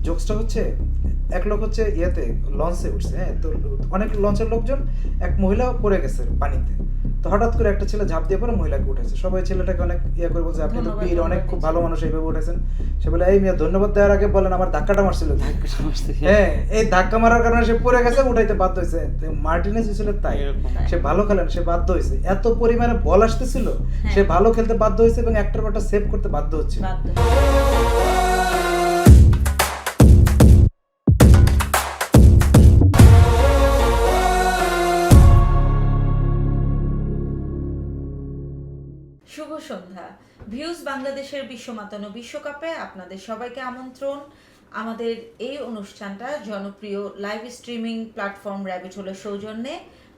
জোকসটা হচ্ছে এক লোক হচ্ছে ইয়েতে লঞ্চে উঠছে, হ্যাঁ, তো অনেক লঞ্চের লোকজন, এক মহিলা পড়ে গেছে পানিতে, তো হঠাৎ করে একটা ছেলে ঝাঁপ দিয়ে পরে মহিলাকে উঠেছে, সবাই ছেলেটাকে অনেক ইয়ে করে বলছে আপনি তো ধন্যবাদ, বীর, অনেক ধন্যবাদ খুব দিচ্ছি। ভালো মানুষ, এইভাবে উঠেছেন। সে বলে এই মিয়া ধন্যবাদ দেওয়ার আগে বলেন আমার ধাক্কাটা মারছিল কে?" হ্যাঁ, এই ধাক্কা মারার কারণে সে পড়ে গেছে, উঠাইতে বাধ্য হয়েছে। তো মার্টিনেজ ছিল তাই, এরকম। সে ভালো খেলেন, সে বাধ্য হয়েছে, এত পরিমাণে বল আসতেছিল, হ্যাঁ। সে ভালো খেলতে বাধ্য হয়েছে এবং একটার পর একটা সেভ করতে বাধ্য হচ্ছে। বাধ্য। শুভ সন্ধ্যা। ভিউজ বাংলাদেশের বিশ্বমাতানো বিশ্বকাপে আপনাদের সবাইকে আমন্ত্রণ। আমাদের এই অনুষ্ঠানটা জনপ্রিয় লাইভ স্ট্রিমিং প্ল্যাটফর্ম র্যাবিট হোলের সৌজন্যে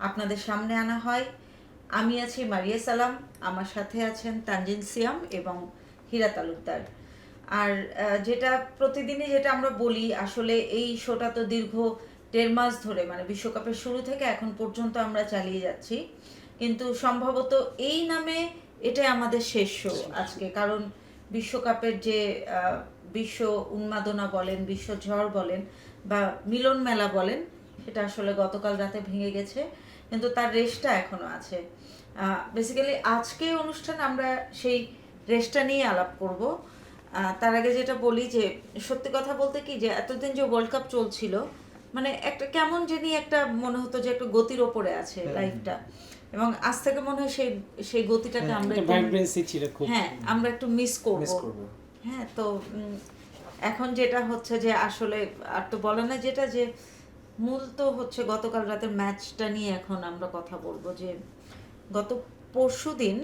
আপনাদের সামনে আনা হয়। আমি আছি মারিয়া সালাম, আমার সাথে আছেন তানজিন সিয়াম এবং হীরা তালুকদার। আর যেটা প্রতিদিনই যেটা আমরা বলি, আসলে এই শোটা তো দীর্ঘ 1.5 মাস ধরে, মানে বিশ্বকাপের শুরু থেকে এখন পর্যন্ত আমরা চালিয়ে যাচ্ছি, কিন্তু সম্ভবত এই নামে এটাই আমাদের শেষ শো আজকে। কারণ বিশ্বকাপের যে বিশ্ব উন্মাদনা বলেন, বিশ্ব ঝড় বলেন বা মিলন মেলা বলেন, সেটা আসলে গতকাল রাতে ভেঙে গেছে, কিন্তু তার রেশটা এখনো আছে। বেসিক্যালি আজকে অনুষ্ঠানে আমরা সেই রেশটা নিয়ে আলাপ করব। তার আগে যেটা বলি যে সত্যি কথা বলতে কি, যে এতদিন যে ওয়ার্ল্ড কাপ চলছিল, মানে একটা কেমন জানি একটা মনে হতো যে একটা গতির ওপরে আছে লাইফটা, এবং আজ থেকে মনে হয় সেই সেই গতিটাকে আমরা একটা ভাইব্রেন্সি ছিল খুব। হ্যাঁ আমরা একটু মিস মিস করব। করবো। হ্যাঁ, তো এখন যেটা হচ্ছে যে আসলে আর তো বলে না, যেটা যে মূল তো হচ্ছে গতকাল রাতের ম্যাচটা নিয়ে এখন আমরা কথা বলবো। যে গত পরশুদিন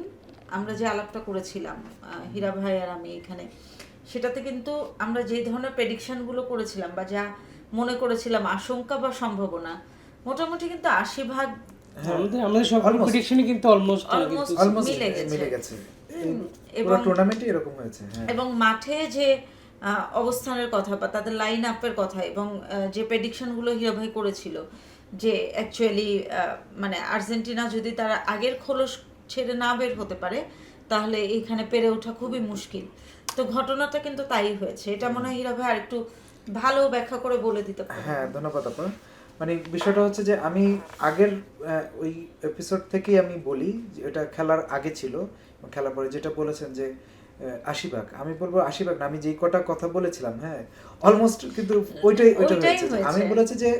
আমরা যে আলাপটা করেছিলাম হীরা ভাই আর আমি এখানে, সেটাতে কিন্তু আমরা যে ধরনের প্রেডিকশনগুলো করেছিলাম বা যা মনে করেছিলাম আশঙ্কা বা সম্ভাবনা, মোটামুটি কিন্তু 80% আমাদের সব Almost. প্রেডিকশনই কিন্তু অলমোস্ট Almost অলমোস্ট মিলে গেছে। মিলে গেছে, এবং পুরো টুর্নামেন্টই এরকম হয়েছে। হ্যাঁ, এবং মাঠে যে অবস্থানের কথা বা তাদের লাইন আপের কথা এবং যে প্রেডিকশনগুলো হীরা ভাই করেছিল, যে অ্যাকচুয়ালি মানে আর্জেন্টিনা যদি তারা আগের খোলস ছেড়ে না বের হতে পারে, তাহলে এইখানে পেরে ওঠা খুবই মুশকিল। তো ঘটনাটা কিন্তু তাই হয়েছে। এটা মনে হয় হীরা ভাই আর একটু ভালো ব্যাখ্যা করে বলে দিতে পারে। হ্যাঁ, ধন্যবাদ আপা। মানে বিষয়টা হচ্ছে যে আমি আগের ওই এপিসোড থেকেই আমি বলি যে এটা খেলার আগে ছিল, খেলার পরে যেটা বলেছেন যে 80 ভাগ, আমি বলবো 80 ভাগ না, আমি যেই কটা কথা বলেছিলাম, হ্যাঁ অলমোস্ট কিন্তু ওইটাই ওইটাই হয়েছে। হয়েছে। আমি বলেছি যে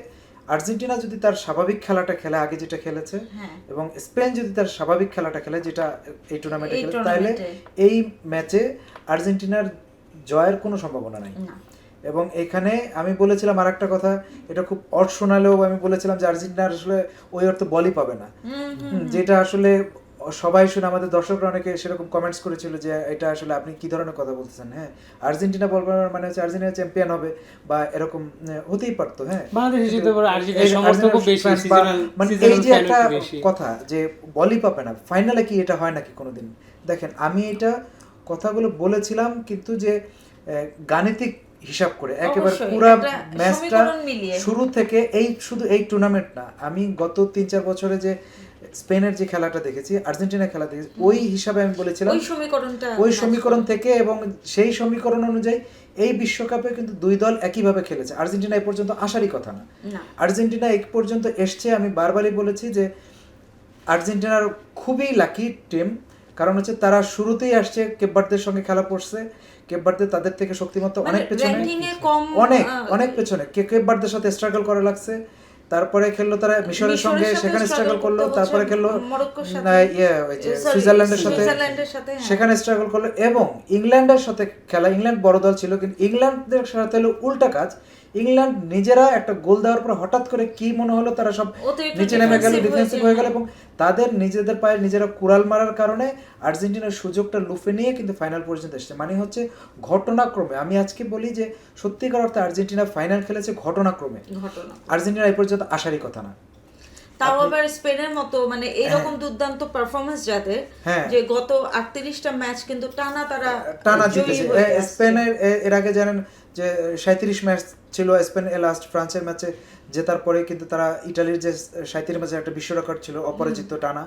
আর্জেন্টিনা যদি তার স্বাভাবিক খেলাটা খেলে, আগে যেটা খেলেছে, হ্যাঁ। এবং স্পেন যদি তার স্বাভাবিক খেলাটা খেলে, যেটা এই টুর্নামেন্টে এই খেলে, তাহলে টুর্নামেন্টে। এই ম্যাচে আর্জেন্টিনার জয়ের কোনো সম্ভাবনা নাই। না। এবং এখানে আমি বলেছিলাম আর একটা কথা, এটা খুব অড শোনালেও আমি বলেছিলাম যে আর্জেন্টিনা আসলে ওই অর্থ বলই পাবে না, যেটা আসলে সবাই শুনে আমাদের দর্শকরা অনেকে সেরকম কমেন্টস করেছিল যে এটা আসলে আপনি কি ধরনের কথা বলতেছেন। হ্যাঁ, আর্জেন্টিনা বলবে মানে হচ্ছে আর্জেন্টিনা চ্যাম্পিয়ন হবে বা এরকম হতেই পারতো। হ্যাঁ, বাংলাদেশে যেতে পারে, আর্জেন্টিনার এই সমর্থক খুব বেশি, fans বা মানে এই সিজনাল যে ফ্যান একটা একটু বেশি। কথা যে বলই পাবে না, ফাইনালে কি এটা হয় নাকি কোনোদিন? দেখেন, আমি এটা কথাগুলো বলেছিলাম কিন্তু যে গাণিতিক হিসাব করে একেবারে অবশ্যই, পুরো একটা ম্যাচটা সমীকরণ মিলিয়ে। শুরু থেকে, এই শুধু এই টুর্নামেন্ট না, আমি গত 3-4 বছরে যে স্পেনের যে খেলাটা দেখেছি, আর্জেন্টিনার খেলা দেখেছি, ওই হিসাবে আমি বলেছিলাম ওই সমীকরণটা ওই সমীকরণ থেকে, এবং সেই সমীকরণ অনুযায়ী এই বিশ্বকাপে কিন্তু দুই দল একইভাবে খেলেছে। আর্জেন্টিনা এই পর্যন্ত আসারই কথা না। না। আর্জেন্টিনা এই পর্যন্ত এসছে, আমি বারবারই বলেছি যে আর্জেন্টিনার খুবই লাকি টিম, কারণ হচ্ছে তারা শুরুতেই আসছে, কেপভার্দের সঙ্গে খেলা পড়ছে, কেপভার্দে তাদের থেকে শক্তিমত্তা মানে অনেক পেছনে, ranking-এ কম, অনেক পেছনে, কেপভার্দের সাথে স্ট্রাগল করা লাগছে, তারপরে খেললো তারা মিশরের সঙ্গে, সেখানে স্ট্রাগল করলো, তারপরে খেললো মরক্কোর সাথে, ওই যে সুইজারল্যান্ডের সাথে, হ্যাঁ। সেখানে স্ট্রাগল করলো, এবং ইংল্যান্ডের সাথে খেলা, ইংল্যান্ড বড় দল ছিল, কিন্তু ইংল্যান্ডের সাথে হলো উল্টা কাজ। ইংল্যান্ড নিজেরা একটা গোল দেওয়ার পর হঠাৎ করে কি মনে হলো, তারা সব নিচে নেমে গেল, ডিফেন্সিভ হয়ে গেল, এবং তাদের নিজেদের পায়ে নিজেরা কুড়াল মারার কারণে আর্জেন্টিনার সুযোগটা লুফে নিয়ে কিন্তু ফাইনাল পর্যন্ত এসেছে। মানে হচ্ছে ঘটনাক্রমে, আমি আজকে বলি যে সত্যিকার অর্থে আর্জেন্টিনা ফাইনাল খেলেছে ঘটনাক্রমে, আর্জেন্টিনা এই পর্যন্ত আসারই কথা না। তাও আবার স্পেনের মতো মানে এইরকম দুর্দান্ত পারফরমেন্স যাদের, হ্যাঁ, যে গত 38টা ম্যাচ কিন্তু টানা জিতেছে। স্পেনের এর আগে জানেন যে 37 ম্যাচ ছিল, স্পেন লাস্ট ফ্রান্সের ম্যাচে জেতার পরে কিন্তু তারা ইটালির যে 37 ম্যাচে একটা বিশ্ব রেকর্ড ছিল অপরাজিত টানা,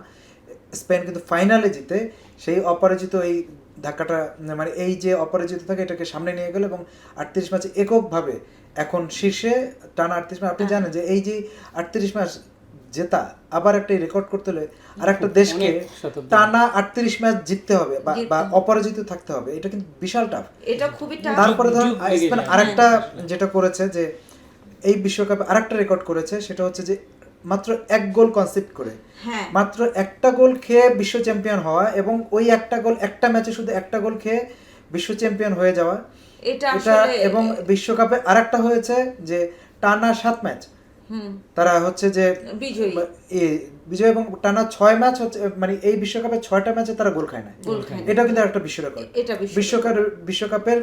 স্পেন কিন্তু ফাইনালে জিতে সেই অপরাজিত এই ধাক্কাটা মানে এই যে অপরাজিত থাকে এটাকে সামনে নিয়ে গেল এবং 38 ম্যাচে এককভাবে এখন শীর্ষে টানা 38 ম্যাচ। আপনি জানেন যে এই যে 38 ম্যাচ জেতা আবার একটা রেকর্ড করতে হলে আর একটা দেশকে অনেক শতাব্দী। টানা 38 ম্যাচ জিততে হবে বা জিততে হবে। অপরাজিত থাকতে হবে, এটা কিন্তু বিশাল টাফ। এটা খুবই টাফ। তারপরে ধরুন যুগ লেগে স্পেন যায়। আরেকটা যেটা করেছে যে এই বিশ্বকাপে আরেকটা রেকর্ড করেছে, সেটা হচ্ছে যে মাত্র এক গোল কনসিড করে হ্যাঁ মাত্র একটা গোল খেয়ে বিশ্ব চ্যাম্পিয়ন হওয়া এবং ওই একটা গোল একটা ম্যাচে শুধু একটা গোল খেয়ে বিশ্ব চ্যাম্পিয়ন হয়ে যাওয়া। এটা এটা আসলে এবং বিশ্বকাপে আরেকটা হয়েছে যে টানা 7 ম্যাচ তারা হচ্ছে যে বিজয়ী। বিজয় এবং টানা 6 ম্যাচ হচ্ছে মানে এই বিশ্বকাপে 6টা ম্যাচে তারা গোল খায় না। গোল খায় না। এটা কিন্তু একটা বিশ্ব রেকর্ড। এটা বিশ্বকাপের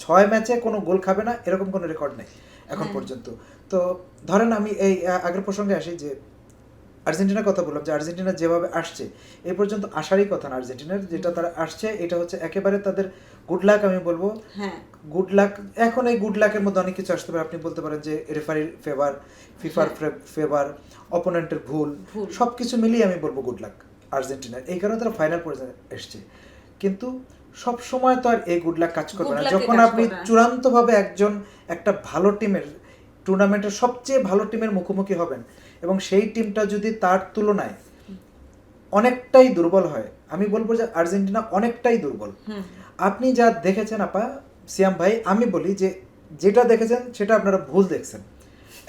6 ম্যাচে কোনো গোল খাবে না এরকম কোনো রেকর্ড নেই এখন পর্যন্ত। তো ধরেন আমি এই আগের প্রসঙ্গে আসি যে আর্জেন্টিনার কথা বললাম, যে আর্জেন্টিনা যেভাবে আসছে এই পর্যন্ত আসারই কথা না আর্জেন্টিনার, যেটা তারা আসছে এটা হচ্ছে একেবারে তাদের গুড লাক আমি বলবো। হ্যাঁ গুড লাক, এখন এই গুড লাকের মধ্যে অনেক কিছু আসতে পারে। আপনি বলতে পারেন যে রেফারির ফেভার, ফিফার ফেভার, অপোনেন্টের ভুল, সব কিছু মিলিয়ে আমি বলবো গুড লাক আর্জেন্টিনার। এই কারণে তারা ফাইনাল পর্যন্ত এসছে। কিন্তু সব সময় তো আর এই গুড লাক কাজ করবে না। Good luck যখন কাজ আপনি করবে না। চূড়ান্তভাবে একটা ভালো টিমের, টুর্নামেন্টের সবচেয়ে ভালো টিমের মুখোমুখি হবেন এবং সেই টিমটা যদি তার তুলনায় অনেকটাই দুর্বল হয়, আমি বলবো যে আর্জেন্টিনা অনেকটাই দুর্বল। আপনি যা দেখেছেন আপা সিয়াম ভাই, আমি বলি যে যেটা দেখেছেন সেটা আপনারা ভুল দেখছেন।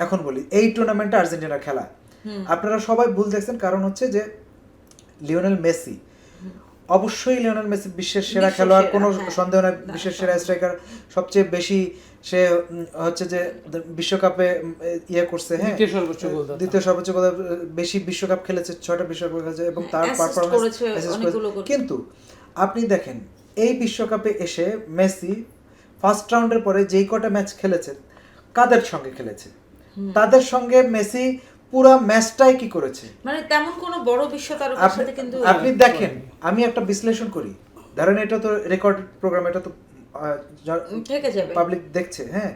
এখন বলি এই টুর্নামেন্টে আর্জেন্টিনার খেলা আপনারা সবাই ভুল দেখছেন, কারণ হচ্ছে যে লিওনেল মেসি, অবশ্যই লিওনেল মেসি বিশ্বের সেরা খেলোয়াড়, কোনো সন্দেহ নাই, বিশ্বের সেরা স্ট্রাইকার, সবচেয়ে বেশি সে হচ্ছে যে বিশ্বকাপে ইয়ে করছে, হ্যাঁ দ্বিতীয় সর্বোচ্চ গোল, বেশি বিশ্বকাপ খেলেছে, 6টা বিশ্বকাপ খেলেছে এবং তার পারফরম্যান্স। কিন্তু আপনি দেখেন এই বিশ্বকাপে এসে মেসি ফার্স্ট রাউন্ডের পরে যেই কটা ম্যাচ খেলেছে কাদের সঙ্গে খেলেছে, তাদের সঙ্গে মেসি পুরো ম্যাচটাই কি করেছে, মানে তেমন কোনো বড় বিশ্ব তারকার সাথে কিন্তু আপনি দেখেন। আমি একটা বিশ্লেষণ করি, ধরেন এটা তো রেকর্ড প্রোগ্রাম, এটা তো থেকে যাবে, পাবলিক দেখছে, হ্যাঁ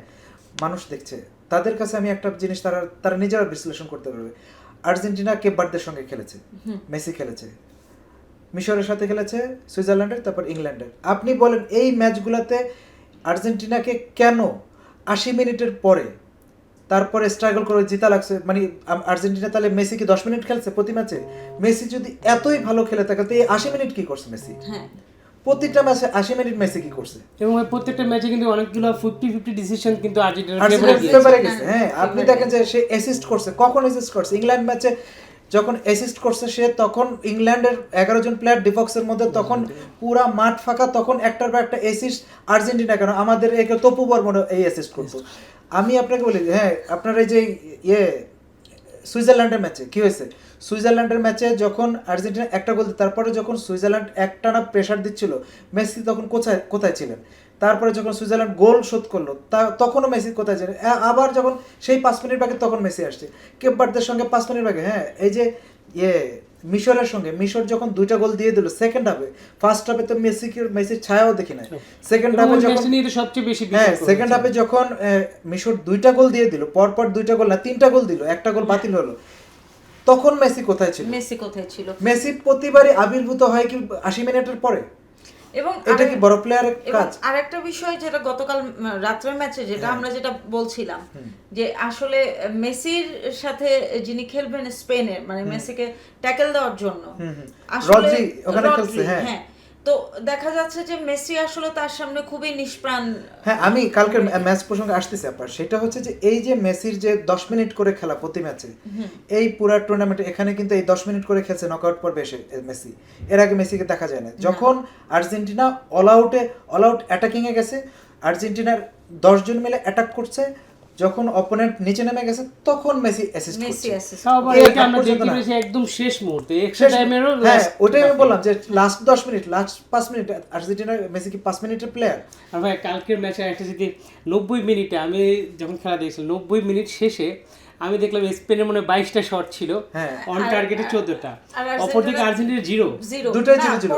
মানুষ দেখছে, তাদের কাছে আমি একটা জিনিস তারা নিজেরা বিশ্লেষণ করতে পারবে। আর্জেন্টিনা কেপ ভার্দের সঙ্গে খেলেছে, মেসি খেলেছে, মিশরের সাথে খেলেছে, সুইজারল্যান্ডের, তারপর ইংল্যান্ডের। আপনি বলেন এই ম্যাচগুলোতে আর্জেন্টিনাকে কেন 80 মিনিটের পরে তারপরে স্ট্রাগল করে জিতা লাগছে? মানে আর্জেন্টিনা তাহলে মেসি কি 10 মিনিট খেলছে প্রতি ম্যাচে? মেসি যদি এতই ভালো খেলে থাকে তো এই 80 মিনিট কি করছে মেসি? হ্যাঁ প্রত্যেকটা ম্যাচে 80 মিনিট মেসি কি করছে? এবং প্রত্যেকটা ম্যাচে কিন্তু অনেকগুলো 50-50 ডিসিশন কিন্তু আর্জেন্টিনার ফেভারে গেছে। হ্যাঁ আপনি দেখেন যে সে অ্যাসিস্ট করছে, কখন অ্যাসিস্ট করছে? ইংল্যান্ড ম্যাচে যখন অ্যাসিস্ট করছে সে, তখন ইংল্যান্ডের 11 জন প্লেয়ার ডিফক্সের মধ্যে, তখন পুরা মাঠ ফাঁকা, তখন একটার পর একটা অ্যাসিস্ট। আর্জেন্টিনা কেন, আমাদের একে তপু বর্মন এই অ্যাসিস্ট করতো। আমি আপনাকে বলি, হ্যাঁ আপনার এই যে সুইজারল্যান্ডের ম্যাচে কি হয়েছে, সুইজারল্যান্ডের ম্যাচে যখন আর্জেন্টিনা একটা গোল, তারপরে যখন সুইজারল্যান্ড একটানা প্রেশার দিচ্ছিল, মেসি তখন কোথায় ছিলেন? তারপরে যখন সুইজারল্যান্ড গোল শোধ করলো তখনও মেসি কোথায় ছিলেন? আবার যখন সেই 5 মিনিট বাকি তখন মেসি আসছে। কেপ ভার্দের সঙ্গে 5 মিনিট বাকি, হ্যাঁ এই যে মিশরের সঙ্গে, মিশর যখন 2টা গোল দিয়ে দিল সেকেন্ড হাফে, ফার্স্ট হাফে তো মেসির ছায়াও দেখি না। সেকেন্ড হাফে যখন সবচেয়ে বেশি সেকেন্ড হাফে যখন মিশর 2টা গোল দিয়ে দিল, পরপর 2টা গোল না 3টা গোল দিল, একটা গোল বাতিল হলো, তখন মেসি কোথায় ছিল? মেসি প্রতিবারই আবির্ভূত হয় কি 80 মিনিটের পরে? এবং এটা কি বড় প্লেয়ারের কাজ? আরেকটা বিষয় যেটা গতকাল রাত্রের ম্যাচে যেটা আমরা যেটা বলছিলাম, যে আসলে মেসির সাথে যিনি খেলবেন স্পেনের, মানে মেসিকে ট্যাকেল দেওয়ার জন্য আসলে রদ্রি ওখানে খেলছে, হ্যাঁ তো দেখা যাচ্ছে যে মেসি আসলে তার সামনে খুবই নিষ্প্রাণ। হ্যাঁ আমি কালকের ম্যাচ প্রসঙ্গে আসতেছি আপনার, সেটা হচ্ছে যে এই যে মেসির যে 10 মিনিট করে খেলা প্রতি ম্যাচে, এই পুরো টুর্নামেন্টে এখানে কিন্তু এই 10 মিনিট করে খেলছে নকআউট পর্বে এসে মেসি। এর আগে মেসিকে দেখা যায় না। যখন আর্জেন্টিনা অল আউট অ্যাটাকিং এ গেছে, আর্জেন্টিনার 10 জন মিলে অ্যাটাক করছে, যখন অপোনেন্ট নিচে নেমে গেছে তখন মেসি অ্যাসিস্ট করছে। এটা আমরা দেখতে পেয়েছি একদম শেষ মুহূর্তে, এক্সট্রা টাইমেরও। হ্যাঁ ওটাই আমি বললাম যে last 10 minute, last 5 minute Argentina, Messi কি 5 মিনিটের প্লেয়ার? আর ভাই কালকের ম্যাচে একটা যদি 90 মিনিটে, আমি যখন খেলা দেখছিলাম 90 মিনিট শেষে আমি দেখলাম স্পেনের মনে 22টা শট ছিল, অন টার্গেটে 14টা, অপরদিকে আর্জেন্টিনা 0, দুটোই 0-0।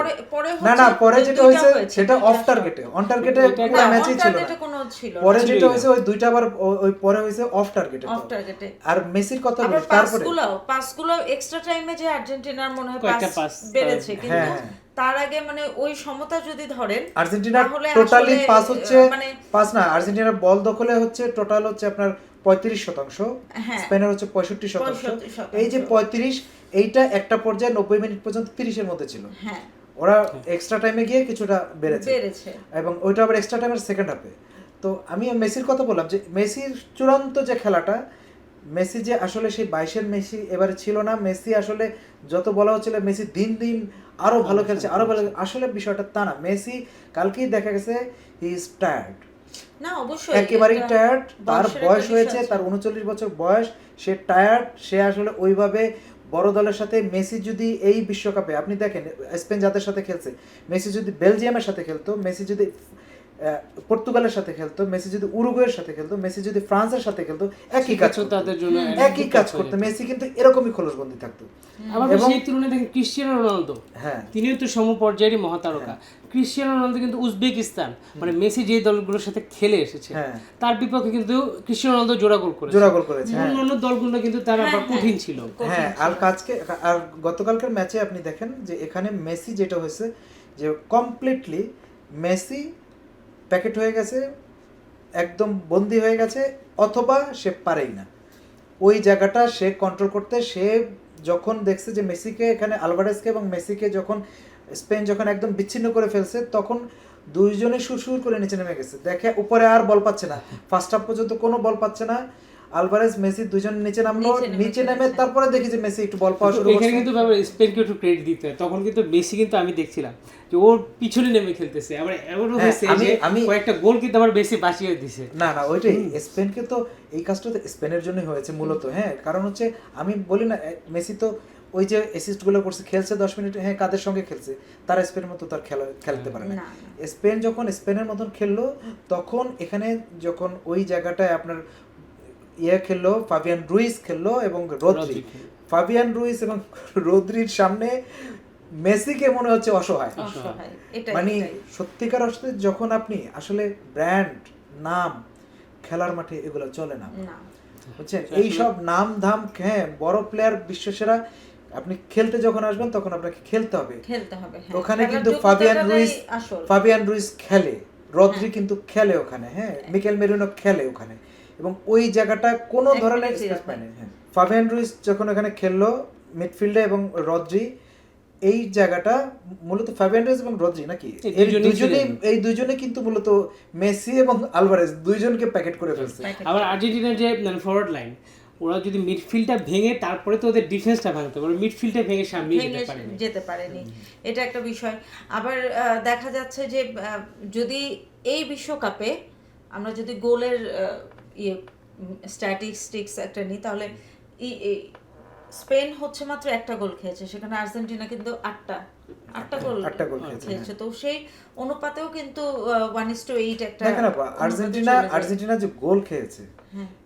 না পরে যেটা হয়েছে সেটা অফ টার্গেটে, অন টার্গেটে পুরো ম্যাচই ছিল না। পরে যেটা হয়েছে ওই দুইটা আবার ওই পরে হয়েছে অফ টার্গেটে। আর মেসির কথা বলি, তারপরে পাসগুলো এক্সট্রা টাইমে যে আর্জেন্টিনার মনে হয় পাস বেড়েছে, কিন্তু তার আগে মানে ওই সমতা যদি ধরেন আর্জেন্টিনার তাহলে টোটালি আসলে, পাস হচ্ছে মানে পাস না, আর্জেন্টিনার বল দখলে হচ্ছে টোটাল হচ্ছে আপনার 35%, হ্যাঁ, স্পেনের হচ্ছে 65%। 65%। এই যে 35, এইটা একটা পর্যায়ে 90 মিনিট পর্যন্ত 30-এর মধ্যে ছিল। হ্যাঁ, ওরা এক্সট্রা টাইমে গিয়ে কিছুটা বেড়েছে, এবং ওইটা আবার এক্সট্রা টাইমের সেকেন্ড হাফে। তো আমি মেসির কথা বললাম যে মেসির চূড়ান্ত যে খেলাটা, মেসি যে আসলে সেই 22-এর মেসি এবারে ছিল না। মেসি আসলে যত বলা হচ্ছিল মেসি দিন দিন আরো ভালো খেলছে, আরো ভালো, আসলে বিষয়টা তা না। মেসি কালকেই দেখা গেছে হি ইজ টায়ার্ড, না অবশ্যই একেবারেই টায়ার্ড। তার বয়সের বয়স একটা হয়েছে, বিষয় আছে। তার 39 বছর বয়স, সে টায়ার্ড। সে আসলে ওইভাবে বড় দলের সাথে, মেসি যদি এই বিশ্বকাপে আপনি দেখেন স্পেন যাদের সাথে খেলছে, মেসি যদি বেলজিয়ামের সাথে খেলতো, মেসি যদি পর্তুগালের সাথে খেলতো, মেসি যদি উরুগুয়ের সাথে খেলতো, মেসি যদি ফ্রান্সের সাথে খেলতো, একই কাজ করতো, তাদের জন্য একই কাজ করতো। মেসি কিন্তু এরকমই খোলসবন্দি থাকতো। আবার সেই তুলনায় দেখেন ক্রিশ্চিয়ানো রোনালদো, হ্যাঁ, তিনিও তো সমপর্যায়েরই মহাতারকা। ক্রিশ্চিয়ানো রোনালদো কিন্তু উজবেকিস্তান মানে মেসি যে দলগুলোর সাথে খেলে এসেছে তার বিপক্ষে কিন্তু ক্রিশ্চিয়ানো রোনালদো জোড়া গোল করেছে। অন্যান্য দলগুলো কিন্তু তার আবার কঠিন ছিল। হ্যাঁ, আর গতকালকের ম্যাচে আপনি দেখেন যে এখানে মেসি যেটা হয়েছে যে কমপ্লিটলি মেসি প্যাকেট হয়ে গেছে, একদম বন্দি হয়ে গেছে, অথবা সে পারেই না ওই জায়গাটা সে কন্ট্রোল করতে। সে যখন দেখছে যে মেসিকে এখানে, আলভারেজকে এবং মেসিকে যখন স্পেন যখন একদম বিচ্ছিন্ন করে ফেলছে, তখন দুইজনে সুর করে নিচে নেমে গেছে। দেখে উপরে আর বল পাচ্ছে না, ফার্স্ট হাফ পর্যন্ত কোনো বল পাচ্ছে না। আলভারেজ মেসি দুইজন নিচে নামলো, নিচে নেমে তারপরে দেখি যে মেসি একটু বল পাওয়া শুরু করছে। এখানে কিন্তু স্পেনকে একটু ক্রেডিট দিতে হয়। তখন কিন্তু মেসি কিন্তু আমি দেখছিলাম যে ওর পিছনে নেমে খেলতেছে, আবার এমনও হয়েছে যে কয়েকটা গোল কিন্তু আবার মেসি বাঁচিয়ে দিয়েছে। না ওইটাই স্পেনকে তো এই কাজটা তো স্পেনের জন্যই হয়েছে মূলত। হ্যাঁ, কারণ হচ্ছে আমি বলি না মেসি তো ওই যে অ্যাসিস্টগুলো করছে, খেলছে 10 মিনিট, হ্যাঁ কাদের সঙ্গে খেলছে, তারা স্পেনের মতো তার খেলতে পারে না। স্পেন যখন স্পেনের মতন খেললো, তখন এখানে যখন ওই জায়গাটায় আপনার খেললো, ফাবিয়ান রুইস খেললো এবং রদ্রি, ফাবিয়ান রুইস এবং রদ্রির সামনে মেসিকে মনে হচ্ছে অসহায়। মানে সত্যিকার অর্থে যখন আপনি আসলে ব্র্যান্ড নাম খেলার মাঠে এগুলো চলে না, বুঝছেন? এইসব নাম ধাম, হ্যাঁ বড় প্লেয়ার বিশ্বসেরা আপনি খেলতে যখন আসবেন তখন আপনাকে খেলতে হবে। ওখানে কিন্তু ফাবিয়ান রুইস খেলে, রদ্রি কিন্তু খেলে ওখানে, হ্যাঁ মিকেল মেরিনো খেলে ওখানে, এবং ওই জায়গাটা কোনো ধরনের স্পেস পায় না। হ্যাঁ, ফাবিয়ান রুইস যখন ওখানে খেললো মিডফিল্ডে এবং রদ্রি, এই জায়গাটা মূলত ফাবিয়ান রুইস এবং রদ্রি নাকি এই দুইজনে কিন্তু মূলত মেসি এবং আলভারেজ দুইজনকে প্যাকেট করে ফেলছে। আবার আর্জেন্টিনার যে ফরওয়ার্ড লাইন, ওরা যদি মিডফিল্ডটা ভেঙে তারপরে তো ওদের ডিফেন্সটা ভাঙতে পারে, মিডফিল্ডটা ভেঙে সামনে যেতে পারেনি, এটা একটা বিষয়। আবার দেখা যাচ্ছে যে যদি এই বিশ্বকাপে আমরা যদি গোলের স্ট্যাটিস্টিক্স একটা নিই, তাহলে স্পেন হচ্ছে মাত্র একটা গোল খেয়েছে, সেখানে আর্জেন্টিনা কিন্তু আটটা গোল খেয়েছে। তো সেই অনুপাতেও কিন্তু 1:8 একটা দেখেন আপা, আর্জেন্টিনা যে গোল খেয়েছে,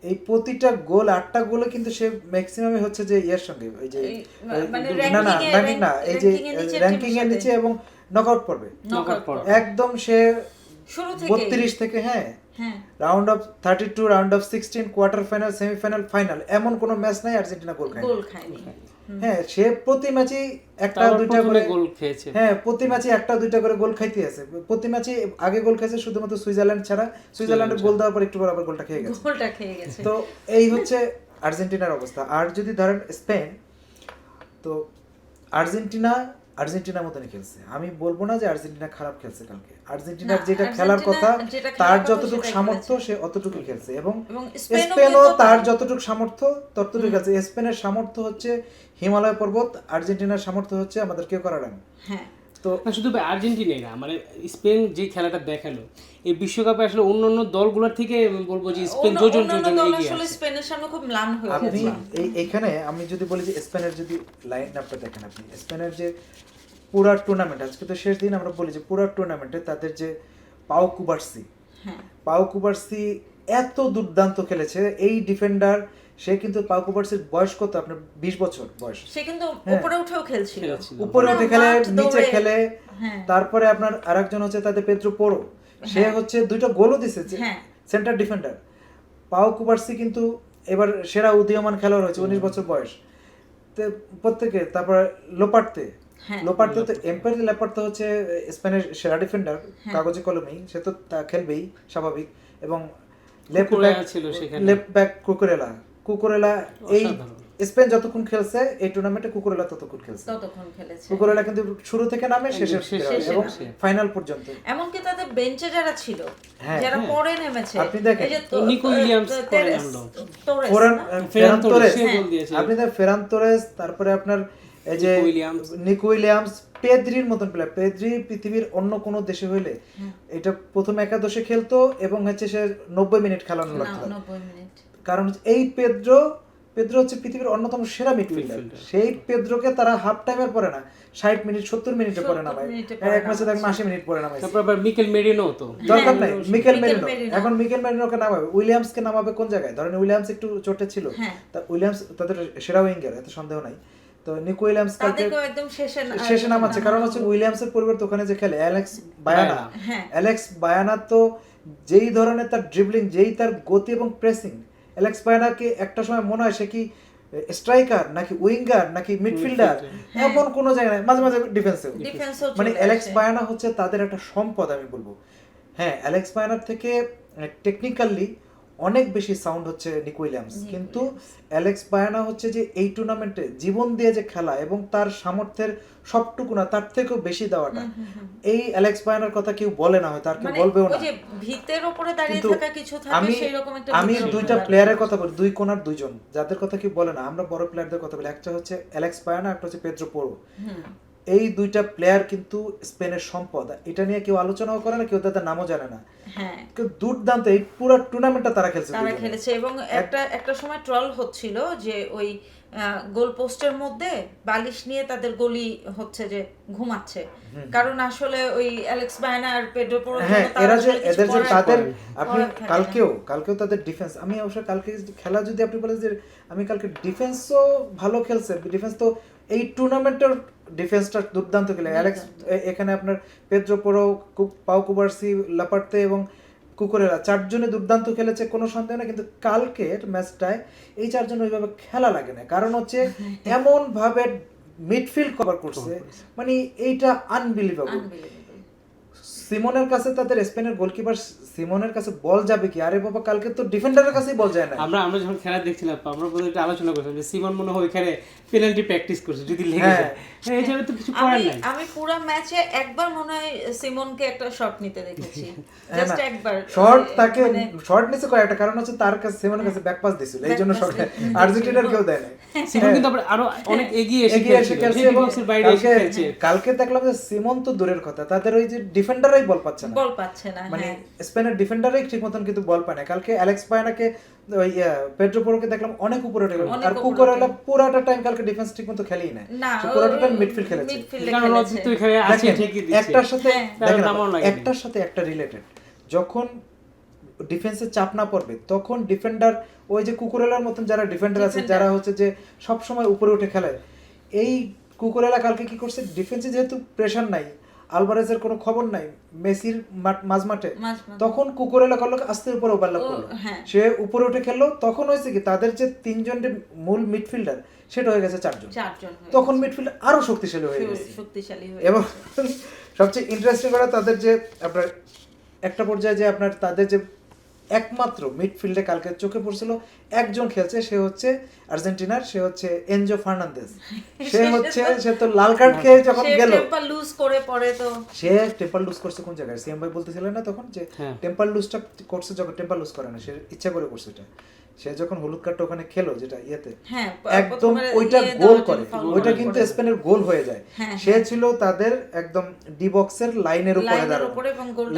এই প্রতিটা গোল 8টা গোলে কিন্তু সে ম্যাক্সিমামে হচ্ছে যে এর সঙ্গে ওই যে র্যাঙ্কিং না এই যে র্যাঙ্কিং এর নিচে এবং নকআউট পর্বে একদম সে শুরু থেকে 32 থেকে হ্যাঁ round of 32, round of 16, quarter final, semifinal, final, এমন কোনো ম্যাচ নাই আর্জেন্টিনা গোল খায়নি। হ্যাঁ, সে প্রতি ম্যাচেই একটা দুইটা করে গোল খেয়েছে। হ্যাঁ, প্রতি ম্যাচে একটা দুইটা করে গোল খাইতে আছে। প্রতি ম্যাচে আগে গোল খেয়েছে শুধুমাত্র সুইজারল্যান্ড ছাড়া। সুইজারল্যান্ডের গোল দেওয়ার পর একটু পর আবার গোলটা খেয়ে গেছে। তো এই হচ্ছে আর্জেন্টিনার অবস্থা। আর যদি ধরেন স্পেন, তো আর্জেন্টিনার মতনই খেলছে। আমি বলবো না যে আর্জেন্টিনা খারাপ খেলছে কালকে। আর্জেন্টিনার যেটা খেলার কথা, তার যতটুকু সামর্থ্য সে অতটুকু খেলছে, এবং স্পেনও তার যতটুকু সামর্থ্য ততটুকু খেলছে। স্পেনের সামর্থ্য হচ্ছে হিমালয় পর্বত, আর্জেন্টিনার সামর্থ্য হচ্ছে আমাদের কেউ করার আমি। হ্যাঁ, তো শুধু আর্জেন্টিনাই না, মানে স্পেন যে খেলাটা দেখালো এই বিশ্বকাপে আসলে অন্যান্য দলগুলোর থেকে বলবো যে স্পেন যোজন এগিয়ে আছে। স্পেনের সামনে খুব ম্লান হয়ে গেছে। আপনি এইখানে আমি যদি বলি যে স্পেনের যদি লাইন আপটা দেখেন, আপনি স্পেনের যে পুরা টুর্নামেন্ট, আজকে তো শেষ দিন, আমরা বলি যে পুরা টুর্নামেন্টে তাদের যে পাও কুবার্সি এত দুর্দান্ত খেলেছে। এই ডিফেন্ডার, সে কিন্তু পাও কুবার্সির বয়স কত আপনার 20 বছর বয়স, সে কিন্তু উপরে উঠেও খেলছিল, উপরে উঠে খেলে, নিচে খেলে। তারপরে আপনার আরেকজন হচ্ছে তাদের পেদ্রো পোরো, সে হচ্ছে 2টা গোলও দিয়েছে, সেন্টার ডিফেন্ডার। পাও কুবার্সি কিন্তু এবার সেরা উদীয়মান খেলোয়াড় হয়েছে, 19 বছর বয়স প্রত্যেকে। তারপরে লোপার্তে লোপার্তে তো এম্পায়ার ল্যাপার্তে হচ্ছে স্পেনের সেরা ডিফেন্ডার, কাগজে কলমেই, সে তো খেলবেই স্বাভাবিক। এবং লেফট ব্যাক কুকুরেলা এই স্পেন যতক্ষণ খেলছে এই টুর্নামেন্টে কুকুরেলা ততক্ষণ খেলছে। কুকুরেলা কিন্তু শুরু থেকে নামে শেষে এবং ফাইনাল পর্যন্ত। এমনকি তাদের বেঞ্চে যারা ছিল, যারা পরে নেমেছে, আপনি দেখেন নিকো উইলিয়ামস পরে নামলো, ফেরান তোরেস, আপনি দেখেন ফেরান তোরেস, তারপরে আপনার এই যে নিকো উইলিয়ামস, পেদ্রির মতন প্লেয়ার। পেদ্রি পৃথিবীর অন্য কোনো দেশে হইলে এটা প্রথম একাদশে খেলতো এবং হচ্ছে সে 90 মিনিট খেলানো লাগতো, কারণ এই পেদ্রো হচ্ছে পৃথিবীর অন্যতম সেরা মিডফিল্ডার। সেই পেদ্রোকে তারা হাফ টাইমের পরে না 60 মিনিট 70 মিনিটে পরে নামায়, এক ম্যাচে দেখেন 80 মিনিট পরে নামায়। তারপর আবার মিকেল মেরিনো তো দরকার নাই, মিকেল মেরিনো, এখন মিকেল মেরিনোকে নামাবে, উইলিয়ামসকে নামাবে কোন জায়গায়? ধরেন উইলিয়ামস একটু চোটে ছিল, তা উইলিয়ামস তাদের সেরা উইঙ্গার, এত সন্দেহ নাই। তো নিকো উইলিয়ামস কালকে একদম শেষে নামাচ্ছে, কারণ হচ্ছে উইলিয়ামসের পরিবর্তে ওখানে যে খেলে অ্যালেক্স বায়ানা তো যেই ধরনের তার ড্রিবলিং, যেই তার গতি এবং প্রেসিং, অ্যালেক্স বায়ানাকে একটা সময় মনে হয় সে কি স্ট্রাইকার নাকি উইঙ্গার নাকি মিডফিল্ডার, এমন কোনো জায়গায় মাঝে মাঝে ডিফেন্সে, মানে অ্যালেক্স বায়ানা হচ্ছে তাদের একটা সম্পদ আমি বলবো। হ্যাঁ, অ্যালেক্স বায়ানার থেকে টেকনিক্যালি অনেক বেশি সাউন্ড হচ্ছে নিকো উইলিয়ামস, কিন্তু অ্যালেক্স বায়ানা হচ্ছে যে এই টুর্নামেন্টে জীবন দিয়ে যে খেলা এবং তার সামর্থ্যের সবটুকু না তার থেকেও বেশি দেওয়াটা, এই অ্যালেক্স বায়ানার কথা কেউ বলে না, হয় তার কেউ বলবেও না। আমি দুইটা প্লেয়ারের কথা বলি, দুই কোনার দুইজন যাদের কথা কেউ বলে না, আমরা বড় প্লেয়ারদের কথা বলি, একটা হচ্ছে অ্যালেক্স বায়ানা, একটা হচ্ছে পেদ্রো পোরো। এই দুইটা প্লেয়ার কিন্তু স্পেনের সম্পদ, এটা নিয়ে কেউ আলোচনাও করে না, কেউ তাদের নামও জানে না। দুর্দান্ত এই পুরো টুর্নামেন্টটা তারা খেলেছে এবং একটা সময় ট্রল হচ্ছিল যে ওই গোল পোস্টের মধ্যে বালিশ নিয়ে তাদের গলি হচ্ছে যে ঘুমাচ্ছে, কারণ আসলে ওই অ্যালেক্স বায়ানা আর পেড্রো পোরো, এরা যে এদের যে তাদের, আপনি কালকেও তাদের ডিফেন্স, আমি অবশ্য কালকে খেলা যদি আপনি বলেন যে আমি কালকে ডিফেন্সও ভালো খেলছে, ডিফেন্স তো এই টুর্নামেন্টের ডিফেন্সটা দুর্দান্ত খেলে অ্যালেক্স, এখানে আপনার পেদ্রো পোরো, পাউ কুবার্সি, লাপার্তে এবং কুকুরেলা চারজনে দুর্দান্ত খেলেছে, কোনো সন্দেহ না। কিন্তু কালকের ম্যাচটায় এই চারজন ওইভাবে খেলা লাগে না, কারণ হচ্ছে এমন ভাবে মিডফিল্ড কভার করছে, মানে এইটা আনবিলিভেবল। সিমনের কাছে তাদের স্পেনের গোলকিপার সিমনের কাছে বল যাবে কি? আরে বাবা, কালকে তো ডিফেন্ডারের কাছেই বল যায় না। আমরা যখন খেলা দেখছিলাম আমরা বলে এটা আলোচনা করছিলাম যে সিমন মনে হয় ওইখানে পেনাল্টি প্র্যাকটিস করছে, যদি লেগে যায় এই হিসাবে তো কিছু করার নাই। আমি পুরো ম্যাচে একবার মনে হয় সিমনকে একটা শট নিতে দেখেছি, জাস্ট একবার শট, তাকে শট নিতে কয়েকটা কারণ হচ্ছে তার কাছে সিমনের কাছে ব্যাক পাস দিছিল, এইজন্য শট আর্জেন্টিনার কেউ দেয় না। সিমন কিন্তু আরো অনেক এগিয়ে এসে খেলছে এবং বক্সের বাইরে এসে খেলছে। কালকে দেখলাম যে সিমন তো দূরের কথা, তাদের ওই যে ডিফেন্ডাররাই বল পাচ্ছে না, মানে স্পেনের ডিফেন্ডারই ঠিক মতন কিন্তু বল পায় না। কালকে অ্যালেক্স বায়ানাকে ওই পেড্রো পোরোকে দেখলাম অনেক উপরে উঠে গেল, আর কুকুরেলা পুরোটা টাইম কালকে ডিফেন্স ঠিক মতো খেলেই না, পুরোটা টাইম মিডফিল্ড খেলেছে। কারণ তো এখানে আছে ঠিকই দিচ্ছে, একটার সাথে একটা রিলেটেড, যখন ডিফেন্সে চাপ না পড়বে তখন ডিফেন্ডার, ওই যে কুকুরেলার মতন যারা ডিফেন্ডার আছে, যারা হচ্ছে যে সব সময় উপরে উঠে খেলে, এই কুকুরেলা কালকে কি করছে, ডিফেন্সে যেহেতু প্রেসার নাই, আলভারেজের কোনো খবর নাই, মেসির মাঝমাঠে, তখন কুকুরেলা করলো আস্তে উপরে ওভারল্যাপ করলো, সে উপরে উঠে খেললো। তখন হয়েছে কি, তাদের যে তিনজনের মূল মিডফিল্ডার সেটা হয়ে গেছে চারজন, তখন মিডফিল্ড আরো শক্তিশালী হয়ে গেছে। এবং সবচেয়ে ইন্টারেস্টিং করে তাদের যে আপনার একটা পর্যায়ে যে আপনার তাদের যে একমাত্র মিডফিল্ডে কালকে চোখে পড়ছিল একজন খেলছে, সে হচ্ছে আর্জেন্টিনার, সে হচ্ছে এনজো ফার্নান্দেজ। সে তো লাল কার্ড খেয়ে যখন গেল, সে টেম্পার লুজ করছে কোন জায়গায়, সিএম ভাই বলতেছিলেন না তখন যে টেম্পার লুজটা করছে, যখন টেম্পার লুজ করে না, সে ইচ্ছা করে করছে এটা। সে যখন হলুদ কার্ডটা ওখানে খেলো যেটা ইয়েতে একদম ওইটা গোল করে, ওইটা কিন্তু স্পেনের গোল হয়ে যায়। সে ছিল তাদের একদম ডি বক্সের লাইনের উপরে দাঁড়ানো,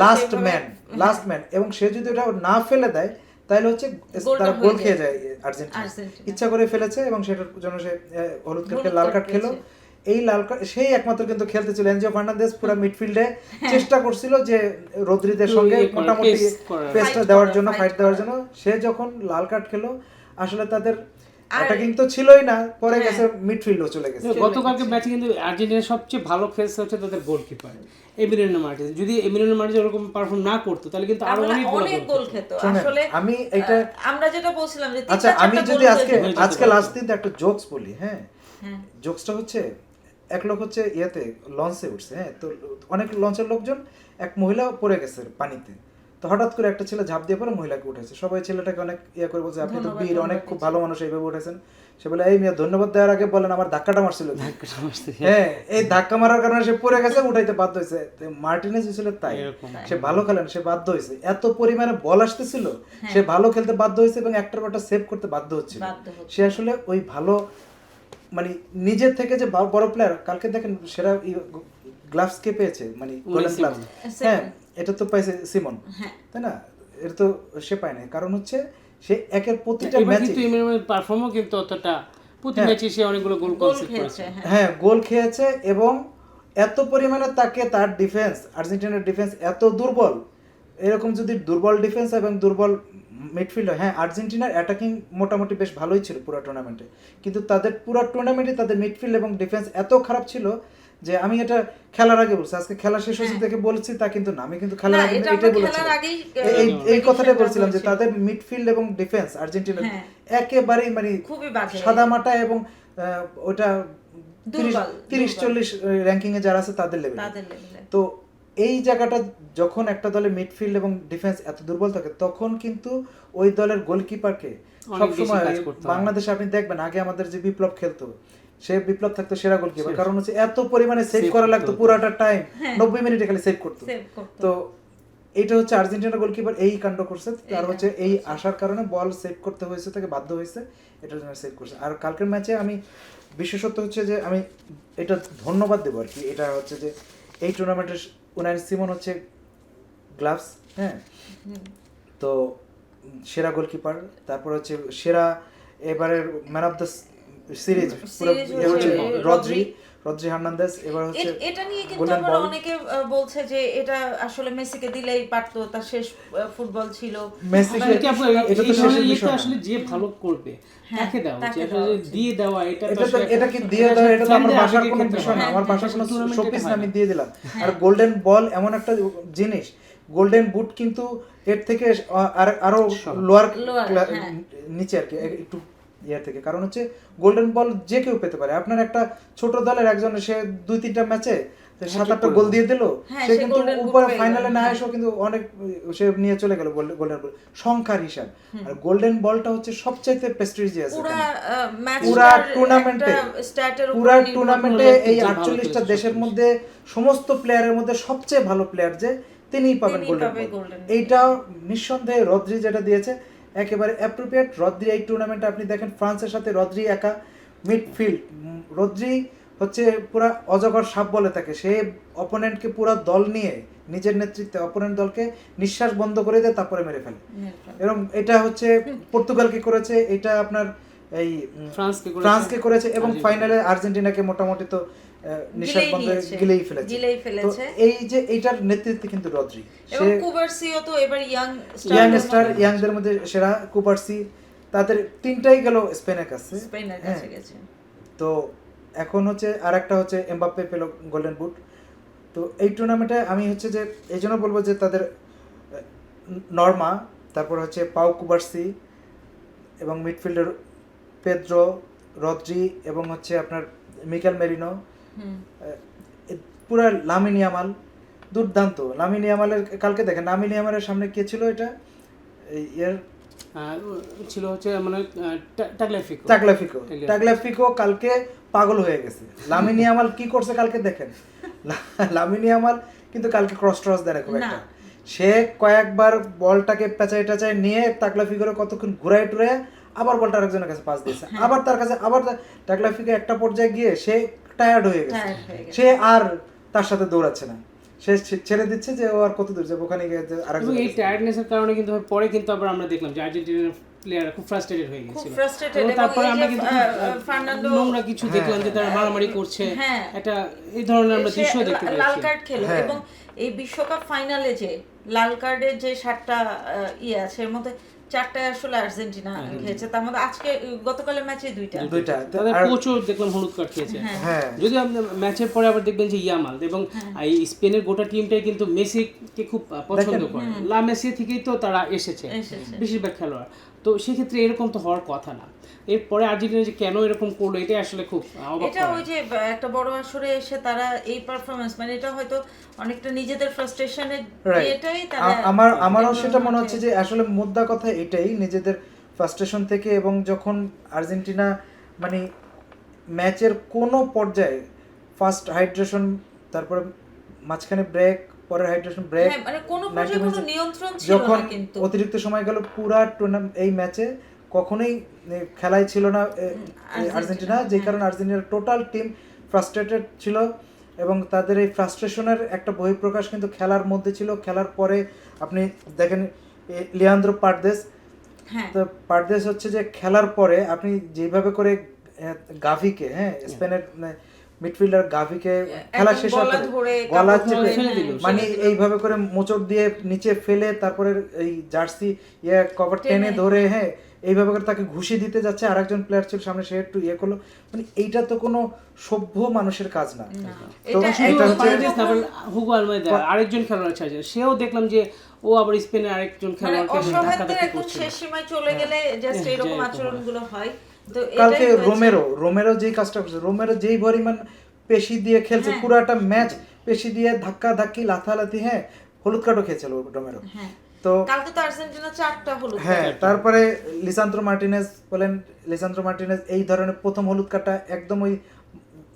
লাস্ট ম্যান, এবং সে যদি ওটা না ফেলে দেয় তাহলে হচ্ছে তারা গোল খেয়ে যায় আর্জেন্টিনা। ইচ্ছা করে ফেলেছে এবং সেটার জন্য সে হলুদ কার্ড লাল কার্ড খেলো। এই লাল কার্ড সেই একমাত্র কিন্তু খেলতে ছিল এনজো ফার্নান্দেজ, পুরো মিডফিল্ডে চেষ্টা করছিল যে রদ্রিদের সঙ্গে মোটামুটি পেসটা দেওয়ার জন্য, ফাইট দেওয়ার জন্য। সে যখন লাল কার্ড খেলো, আসলে তাদের অ্যাটাকিং তো ছিলই না, পরে গেছে মিডফিল্ডও চলে গেছে। গতকালকে ম্যাচে কিন্তু আর্জেন্টিনার সবচেয়ে ভালো খেলছে হচ্ছে তাদের গোলকিপার এমিলিয়ানো মার্টিনেজ। যদি এমিলিয়ানো মার্টিনেজ এরকম পারফর্ম না করতো তাহলে কিন্তু আরো অনেক গোল খেত। আসলে আমি এটা আমরা যেটা বলছিলাম যে আচ্ছা, আমি যদি আজকে লাস্ট দিন একটা জোকস বলি, হ্যাঁ, জোকসটা হচ্ছে এক লোক হচ্ছে ইয়েতে লঞ্চে উঠছে, হ্যাঁ, তো অনেক লঞ্চের লোকজন, এক মহিলা পড়ে গেছে পানিতে, তো হঠাৎ করে একটা ছেলে ঝাঁপ দিয়ে পরে মহিলাকে উঠেছে, সবাই ছেলেটাকে অনেক ইয়ে করে বলছে আপনি তো বীর, অনেক খুব ভালো মানুষ, এইভাবে উঠেছেন। সে বলে এই মিয়া ধন্যবাদ দেওয়ার আগে বলেন আমার ধাক্কাটা মারছিল। হ্যাঁ, এই ধাক্কা মারার কারণে সে পড়ে গেছে, উঠাইতে বাধ্য হয়েছে। মার্টিনেজ ছিল তাই, সে ভালো খেলেন, সে বাধ্য হয়েছে, এত পরিমাণে বল আসতেছিল, সে ভালো খেলতে বাধ্য হয়েছে এবং একটার পর একটা সেভ করতে বাধ্য হচ্ছিল। সে আসলে ওই ভালো মানে নিজের থেকে যে বড় প্লেয়ার, কালকে দেখেন সেরা গ্লাভস কে পেয়েছে, মানে গোল্ডেন গ্লাভস, হ্যাঁ, এটা তো পাইছে সিমন, তাই না? এটা তো সে পায় না, কারণ হচ্ছে সে একের প্রতিটা ম্যাচে পারফর্মও কিন্তু অতটা, প্রতি ম্যাচে সে অনেকগুলো গোল করেছে, হ্যাঁ, গোল খেয়েছে। এবং এত পরিমাণে তাকে তার ডিফেন্স, আর্জেন্টিনার ডিফেন্স এত দুর্বল, এরকম যদি দুর্বল ডিফেন্স এবং দুর্বল মিডফিল্ড, হ্যাঁ, আর্জেন্টিনার অ্যাটাকিং মোটামুটি বেশ ভালোই ছিল পুরো টুর্নামেন্টে, কিন্তু তাদের পুরো টুর্নামেন্টে তাদের মিডফিল্ড এবং ডিফেন্স এত খারাপ ছিল যে আমি এটা খেলার আগে বলছি, আজকে খেলা শেষ হয়েছে দেখে বলছি তা কিন্তু না, আমি কিন্তু খেলার আগে এটাই বলেছিলাম, এই কথাটাই বলছিলাম যে তাদের মিডফিল্ড এবং ডিফেন্স আর্জেন্টিনার একেবারেই মানে সাদা মাটা, এবং ওটা 30-40 র্যাঙ্কিং এ যারা আছে তাদের লেভেলে। তো এই জায়গাটা যখন একটা দলের মিডফিল্ড এবং ডিফেন্স এত দুর্বল থাকে, তখন কিন্তু ওই দলের গোলকিপারকে সবসময়, বাংলাদেশে আপনি দেখবেন আগে আমাদের যে বিপ্লব খেলতো, সে বিপ্লব থাকতো সেরা গোলকিপার, কারণ হচ্ছে এত পরিমাণে সেভ করা লাগতো, পুরাটা টাইম 90 মিনিটে খালি সেভ করতো। তো এটা হচ্ছে আর্জেন্টিনার গোলকিপার এই কাণ্ড করছে, আর হচ্ছে এই আসার কারণে বল সেভ করতে হয়েছে, তাকে বাধ্য হয়েছে, এটার জন্য সেভ করছে। আর কালকের ম্যাচে আমি বিশেষত হচ্ছে যে আমি এটা ধন্যবাদ দেবো আর কি, এটা হচ্ছে যে এই টুর্নামেন্টের উনাই সিমন হচ্ছে গ্লাভস, হ্যাঁ, তো সেরা গোলকিপার, তারপর হচ্ছে সেরা এবারের ম্যান অফ দ্য সিরিজ হচ্ছে রদ্রি হার্নান্দেজ। এবার হচ্ছে এটা নিয়ে কিন্তু আবার অনেকে বলছে যে এটা আসলে মেসিকে দিলেই পারতো, তার শেষ ফুটবল ছিল, মেসিকে এটা তো শেষের বিষয় না, আসলে যে ভালো করবে তাকে দাও, যে আসলে দিয়ে দেওয়া, এটা কি দিয়ে দেওয়া, এটা তো আমার বাসার কোনো বিষয় না, আমার বাসার কোনো শোপিস না, আমি দিয়ে দিলাম। আর গোল্ডেন বল এমন একটা জিনিস, গোল্ডেন বুট কিন্তু এর থেকে আরো লোয়ার নিচে আর কি, একটু ইয়ার থেকে, কারণ হচ্ছে গোল্ডেন বল যে কেউ পেতে পারে। আপনার একটা ছোট দলের একজন, সে 2-3টা ম্যাচে 7-8টা গোল দিয়ে দিল, সে কিন্তু উপরে ফাইনালে না এসেও কিন্তু অনেক সে নিয়ে চলে গেল গোল্ডেন বল সংখ্যার হিসাব। আর গোল্ডেন বলটা হচ্ছে সবচাইতে প্রেস্টিজিয়াস পুরা টুর্নামেন্টে এই 48টা দেশের মধ্যে সমস্ত প্লেয়ারের মধ্যে সবচেয়ে ভালো প্লেয়ার যে তিনিই পাবেন গোল্ডেন বল। এইটা নিঃসন্দেহে রদ্রি যেটা দিয়েছে একেবারে অ্যাপ্রোপ্রিয়েট। রদ্রি এই টুর্নামেন্টে আপনি দেখেন ফ্রান্সের সাথে রদ্রি একা মিডফিল্ড, রদ্রি হচ্ছে পুরা অজগর সাপ বলে থাকে, সে অপোনেন্টকে পুরা দল নিয়ে নিজের নেতৃত্বে অপোনেন্ট দলকে নিঃশ্বাস বন্ধ করে দেয়, তারপরে মেরে ফেলে। এবং এটা হচ্ছে পর্তুগালকে করেছে, এটা আপনার এই ফ্রান্সকে করেছে, এবং ফাইনালে আর্জেন্টিনাকে মোটামুটি তো নিঃশ্বাস বন্ধ গিলেই ফেলেছে। এই যে এইটার নেতৃত্বে কিন্তু রদ্রি, এবং কুবারসিও তো এবার ইয়াংদের মধ্যে সেরা, কুবারসি, তাদের তিনটাই গেল স্পেনের কাছে গেছে। তো এখন হচ্ছে আরেকটা হচ্ছে এমবাপ্পে পেল গোল্ডেন বুট। তো এই টুর্নামেন্টে আমি হচ্ছে যে এই জন্য বলবো যে তাদের নর্মা, তারপর হচ্ছে পাউ কুবারসি, এবং মিডফিল্ডার পেদ্রো, রদ্রি, এবং হচ্ছে আপনার মিকেল মেরিনো, পুরা লামিন ইয়ামাল দুর্দান্ত। লামিন ইয়ামালের কালকে দেখেন, লামিন ইয়ামালের সামনে কে ছিল, এটা এর ছিল হচ্ছে মানে টাগলাফিকো কালকে পাগল হয়ে গেছে। লামিন ইয়ামাল কি করছে কালকে দেখেন, লামিন ইয়ামাল কিন্তু কালকে ক্রস দেয় খুব একটা, সে কয়েকবার বলটাকে পেঁচাই নিয়ে টাগলাফিকোরে কতক্ষণ ঘুরায় টুরে আবার বলটা আরেকজনের কাছে পাস দিয়েছে, আবার তার কাছে, আবার টাগলাফিকো একটা পর্যায়ে গিয়ে সে টায়ার্ড হয়ে গেছে, সে আর তার সাথে দৌড়াচ্ছে না, সে ছেড়ে দিচ্ছে যে ও আর কত দূর যাবে, ওখানে গিয়ে আরেকজন। এই টায়ার্ডনেসের কারণে কিন্তু পরে কিন্তু আবার আমরা দেখলাম যে আর্জেন্টিনার প্লেয়ার খুব ফ্রাস্ট্রেটেড হয়ে গেছিল, তারপরে আমরা কিন্তু নোংরা কিছু দেখলাম যে তারা মারামারি করছে, এটা এই ধরনের আমরা দৃশ্য দেখতে পেয়েছি, লাল কার্ড খেলো। এবং এই বিশ্বকাপ ফাইনালে যে লাল কার্ডের যে 7টা আছে, এর মধ্যে 4টায় আসলে আর্জেন্টিনা খেয়েছে, তার মধ্যে আজকে গতকালের ম্যাচে 2টা। তাদের কোচও দেখলাম হলুদ কার্ড খেয়েছে। যদি আপনি ম্যাচের পরে আবার দেখবেন যে ইয়ামাল এবং এই স্পেনের গোটা টিমটাই কিন্তু মেসিকে খুব পছন্দ করে, লা মেসি থেকেই তো তারা এসেছে বেশিরভাগ খেলোয়াড়। তো সেক্ষেত্রে এরকম তো হওয়ার কথা না। এরপরে আর্জেন্টিনা যে কেন এরকম করলো এটা আসলে খুব অবাক এটা ওই যে একটা বড় আসরে এসে তারা এই পারফরম্যান্স, মানে এটা হয়তো অনেকটা নিজেদের ফ্রাস্ট্রেশনের এটাই তারা আমারও সেটা মনে হচ্ছে যে আসলে মুদ্রা কথা এটাই, নিজেদের ফ্রাস্ট্রেশন থেকে। এবং যখন আর্জেন্টিনা মানে ম্যাচের কোনো পর্যায়ে ফার্স্ট হাইড্রেশন, তারপরে মাঝখানে ব্রেক, পরের হাইড্রেশন ব্রেক, মানে কোনো পর্যায়ে কোনো নিয়ন্ত্রণ ছিল যখন না, কিন্তু অতিরিক্ত সময় গেল পুরা এই ম্যাচে কখনোই খেলায় ছিল না আর্জেন্টিনা, যে কারণে আর্জেন্টিনার টোটাল টিম ফ্রাস্ট্রেটেড ছিল। এবং তাদের এই ফ্রাস্ট্রেশনের একটা বহিঃপ্রকাশ কিন্তু খেলার মধ্যে ছিল। খেলার পরে আপনি দেখেন লিয়ান্দ্রো পারদেস, তো পারদেস হচ্ছে যে খেলার পরে আপনি যেভাবে করে গাভিকে, স্পেনের মিডফিল্ডার গাভিকে খেলা শেষ গলা চেপে মানে এইভাবে করে মোচড় দিয়ে নিচে ফেলে তারপরে এই জার্সি কভার টেনে ধরে এইভাবে করে তাকে ঘুষি দিতে যাচ্ছে, আরেকজন প্লেয়ার ছিল সামনে, সে একটু করলো, মানে এইটা তো কোনো সভ্য মানুষের কাজ না। তো এটা হচ্ছে হুগো আলমাইদা আরেকজন খেলোয়াড় আছে, সেও দেখলাম যে ও আবার স্পেনের আরেকজন খেলোয়াড়কে ধাক্কাধাক্কি করছে, শেষ সীমায় চলে গেলে জাস্ট এরকম আচরণগুলো হয়। তো কালকে রোমেরো যেই কাজটা করছে, রোমেরো যেই পরিমাণ পেশি দিয়ে খেলছে, পুরাটা ম্যাচ পেশি দিয়ে ধাক্কা ধাক্কি লাথালাথি, হলুদ কার্ডও খেয়েছিল রোমেরো। তো কালকে তো আর্জেন্টিনা 4টা হলুদ, তারপরে লিসান্দ্রো মার্টিনেজ এই ধরনের প্রথম হলুদ কার্ডটা একদম ওই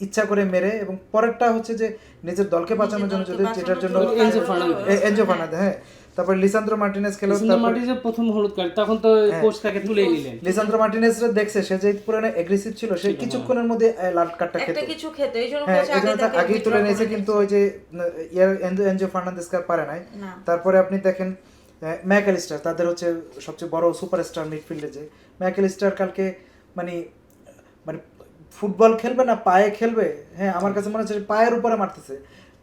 ইচ্ছা করে মেরে, এবং পরেরটা হচ্ছে যে নিজের দলকে বাঁচানোর জন্য, যেটার জন্য এনজো ফার্নান্দেজ, তারপর লিসান্দ্রো মার্টিনেজ খেলো, প্রথম হলুদ কার্ড, তখন তো কোচ তাকে তুলে নিলেন। লিসান্দ্রো মার্টিনেজ দেখছে সে যে পুরো এগ্রেসিভ ছিল, সে কিছুক্ষণের মধ্যে লাল কার্ডটা খেত, এইজন্য আগেই তুলে নিয়েছে, কিন্তু ওই যে এনজো ফার্নান্দেজকে পারে নাই। তারপরে আপনি দেখেন ম্যাকঅ্যালিস্টার, তাদের হচ্ছে সবচেয়ে বড় সুপারস্টার মিডফিল্ডে, যে ম্যাকঅ্যালিস্টার কালকে মানে ফুটবল খেলবে না পায়ে খেলবে, আমার কাছে মনে হচ্ছে পায়ের উপরে মারতেছে।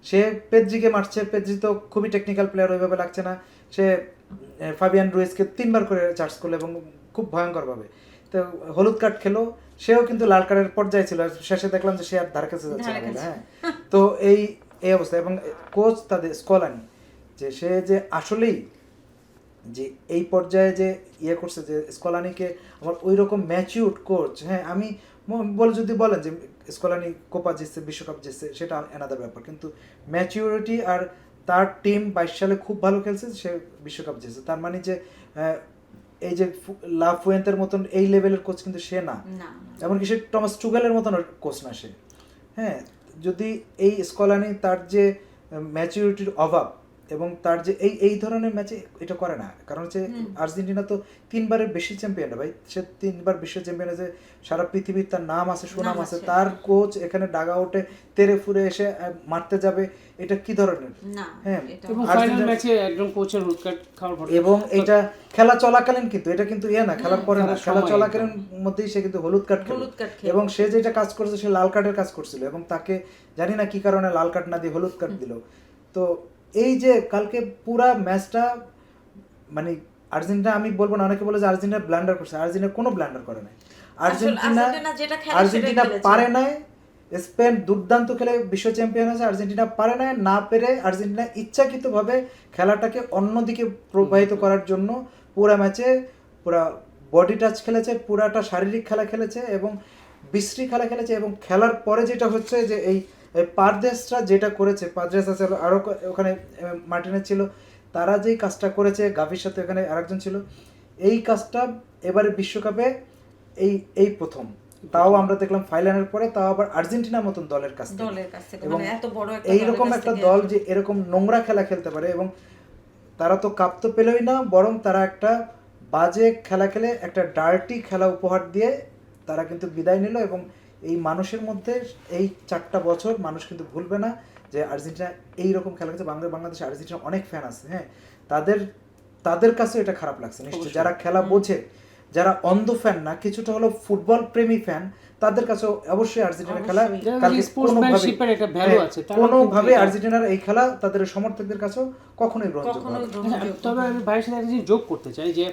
সে পেদ্রিকে মারছে, পেদ্রি তো খুবই টেকনিক্যাল প্লেয়ার, ওইভাবে লাগছে না, সে ফাবিয়ান রুইসকে 3বার করে চার্জ করলো এবং খুব ভয়ঙ্করভাবে। তো হলুদ কার্ড খেলো, সেও কিন্তু লাল কার্ডের পর্যায়ে ছিল, শেষে দেখলাম যে সে আর ধার কাছে যাচ্ছে না। তো এই অবস্থা। এবং কোচ তাদের স্কলানি, যে সে যে আসলেই যে এই পর্যায়ে যে করছে, যে স্কলানিকে আমার ওই রকম ম্যাচিউরড কোচ, আমি যদি বলেন যে স্কলানি কোপা জিতছে, বিশ্বকাপ জিতছে, সেটা আলাদা ব্যাপার, কিন্তু ম্যাচিউরিটি আর তার টিম 22 সালে খুব ভালো খেলছে, সে বিশ্বকাপ জিতছে, তার মানে যে এই যে লা ফুয়েন্তের মতন এই লেভেলের কোচ কিন্তু সে না, এমনকি সে টমাস টুগেলের মতন কোচ না সে। যদি এই স্কলানি তার যে ম্যাচিউরিটির অভাব এবং তার যে এই ধরনের ম্যাচে এটা করে না, কারণ হচ্ছে আর্জেন্টিনা তো 3বারের বেশি চ্যাম্পিয়ন ভাই, সে 3বার বিশ্ব চ্যাম্পিয়ন আছে, সারা পৃথিবীর তার নাম আছে, সুনাম আছে, তার কোচ এখানে ডাগা উঠে তেরে ফুরে এসে মারতে যাবে, এটা কি ধরনের? এবং এটা খেলা চলাকালীন, কিন্তু এটা কিন্তু না খেলার পরে না, খেলা চলাকালীন মধ্যেই সে কিন্তু হলুদ কার্ড খেলো, এবং সে যেটা কাজ করেছে সে লাল কার্ডের কাজ করছিল, এবং তাকে জানি না কি কারণে লাল কার্ড না দিয়ে হলুদ কার্ড দিল। তো এই যে কালকে পুরা ম্যাচটা মানে আর্জেন্টিনা, আমি বলবো না, অনেকে বলে যে আর্জেন্টিনা ব্লান্ডার করছে, আর্জেন্টিনা কোনো ব্লান্ডার করে নাই। আর্জেন্টিনা পারে নাই, স্পেন দুর্দান্ত খেলে বিশ্ব চ্যাম্পিয়ন হয়েছে, আর্জেন্টিনা পারে নাই, না পেরে আর্জেন্টিনা ইচ্ছাকৃতভাবে খেলাটাকে অন্যদিকে প্রবাহিত করার জন্য পুরা ম্যাচে পুরা বডি টাচ খেলেছে, পুরাটা শারীরিক খেলা খেলেছে এবং বিশ্রী খেলা খেলেছে। এবং খেলার পরে যেটা হচ্ছে যে এই পারদেশরা যেটা করেছে, পারদেশ আছে আরও ওখানে মার্টিনেজ ছিল, তারা যেই কাজটা করেছে, গাভির সাথে ওখানে আরেকজন ছিল, এই কাজটা এবারে বিশ্বকাপে এই প্রথম, তাও আমরা দেখলাম ফাইনালের পরে, তাও আবার আর্জেন্টিনার মতন দলের কাছ থেকে, এবং এইরকম একটা দল যে এরকম নোংরা খেলা খেলতে পারে, এবং তারা তো কাপ তো পেলই না, বরং তারা একটা বাজে খেলা খেলে একটা ডার্টি খেলা উপহার দিয়ে তারা কিন্তু বিদায় নিল। এবং এই মানুষের মধ্যে এই 4টা বছর মানুষ কিন্তু ভুলবে না যে আর্জেন্টিনা এইরকম খেলা খেলছে। বাংলাদেশে আর্জেন্টিনা অনেক ফ্যান আছে, তাদের কাছে এটা খারাপ লাগছে নিশ্চয়ই, যারা খেলা বোঝে, যারা অন্ধ ফ্যান না, কিছুটা হলো ফুটবল প্রেমী ফ্যান, তাদের কাছে অবশ্যই আর্জেন্টিনা খেলা কোনোভাবে আর্জেন্টিনার এই খেলা তাদের সমর্থকদের কাছেও কখনোই গ্রহণযোগ্য। তবে আমি ভাইয়ের সাথে একটা জিনিস যোগ করতে চাই, যে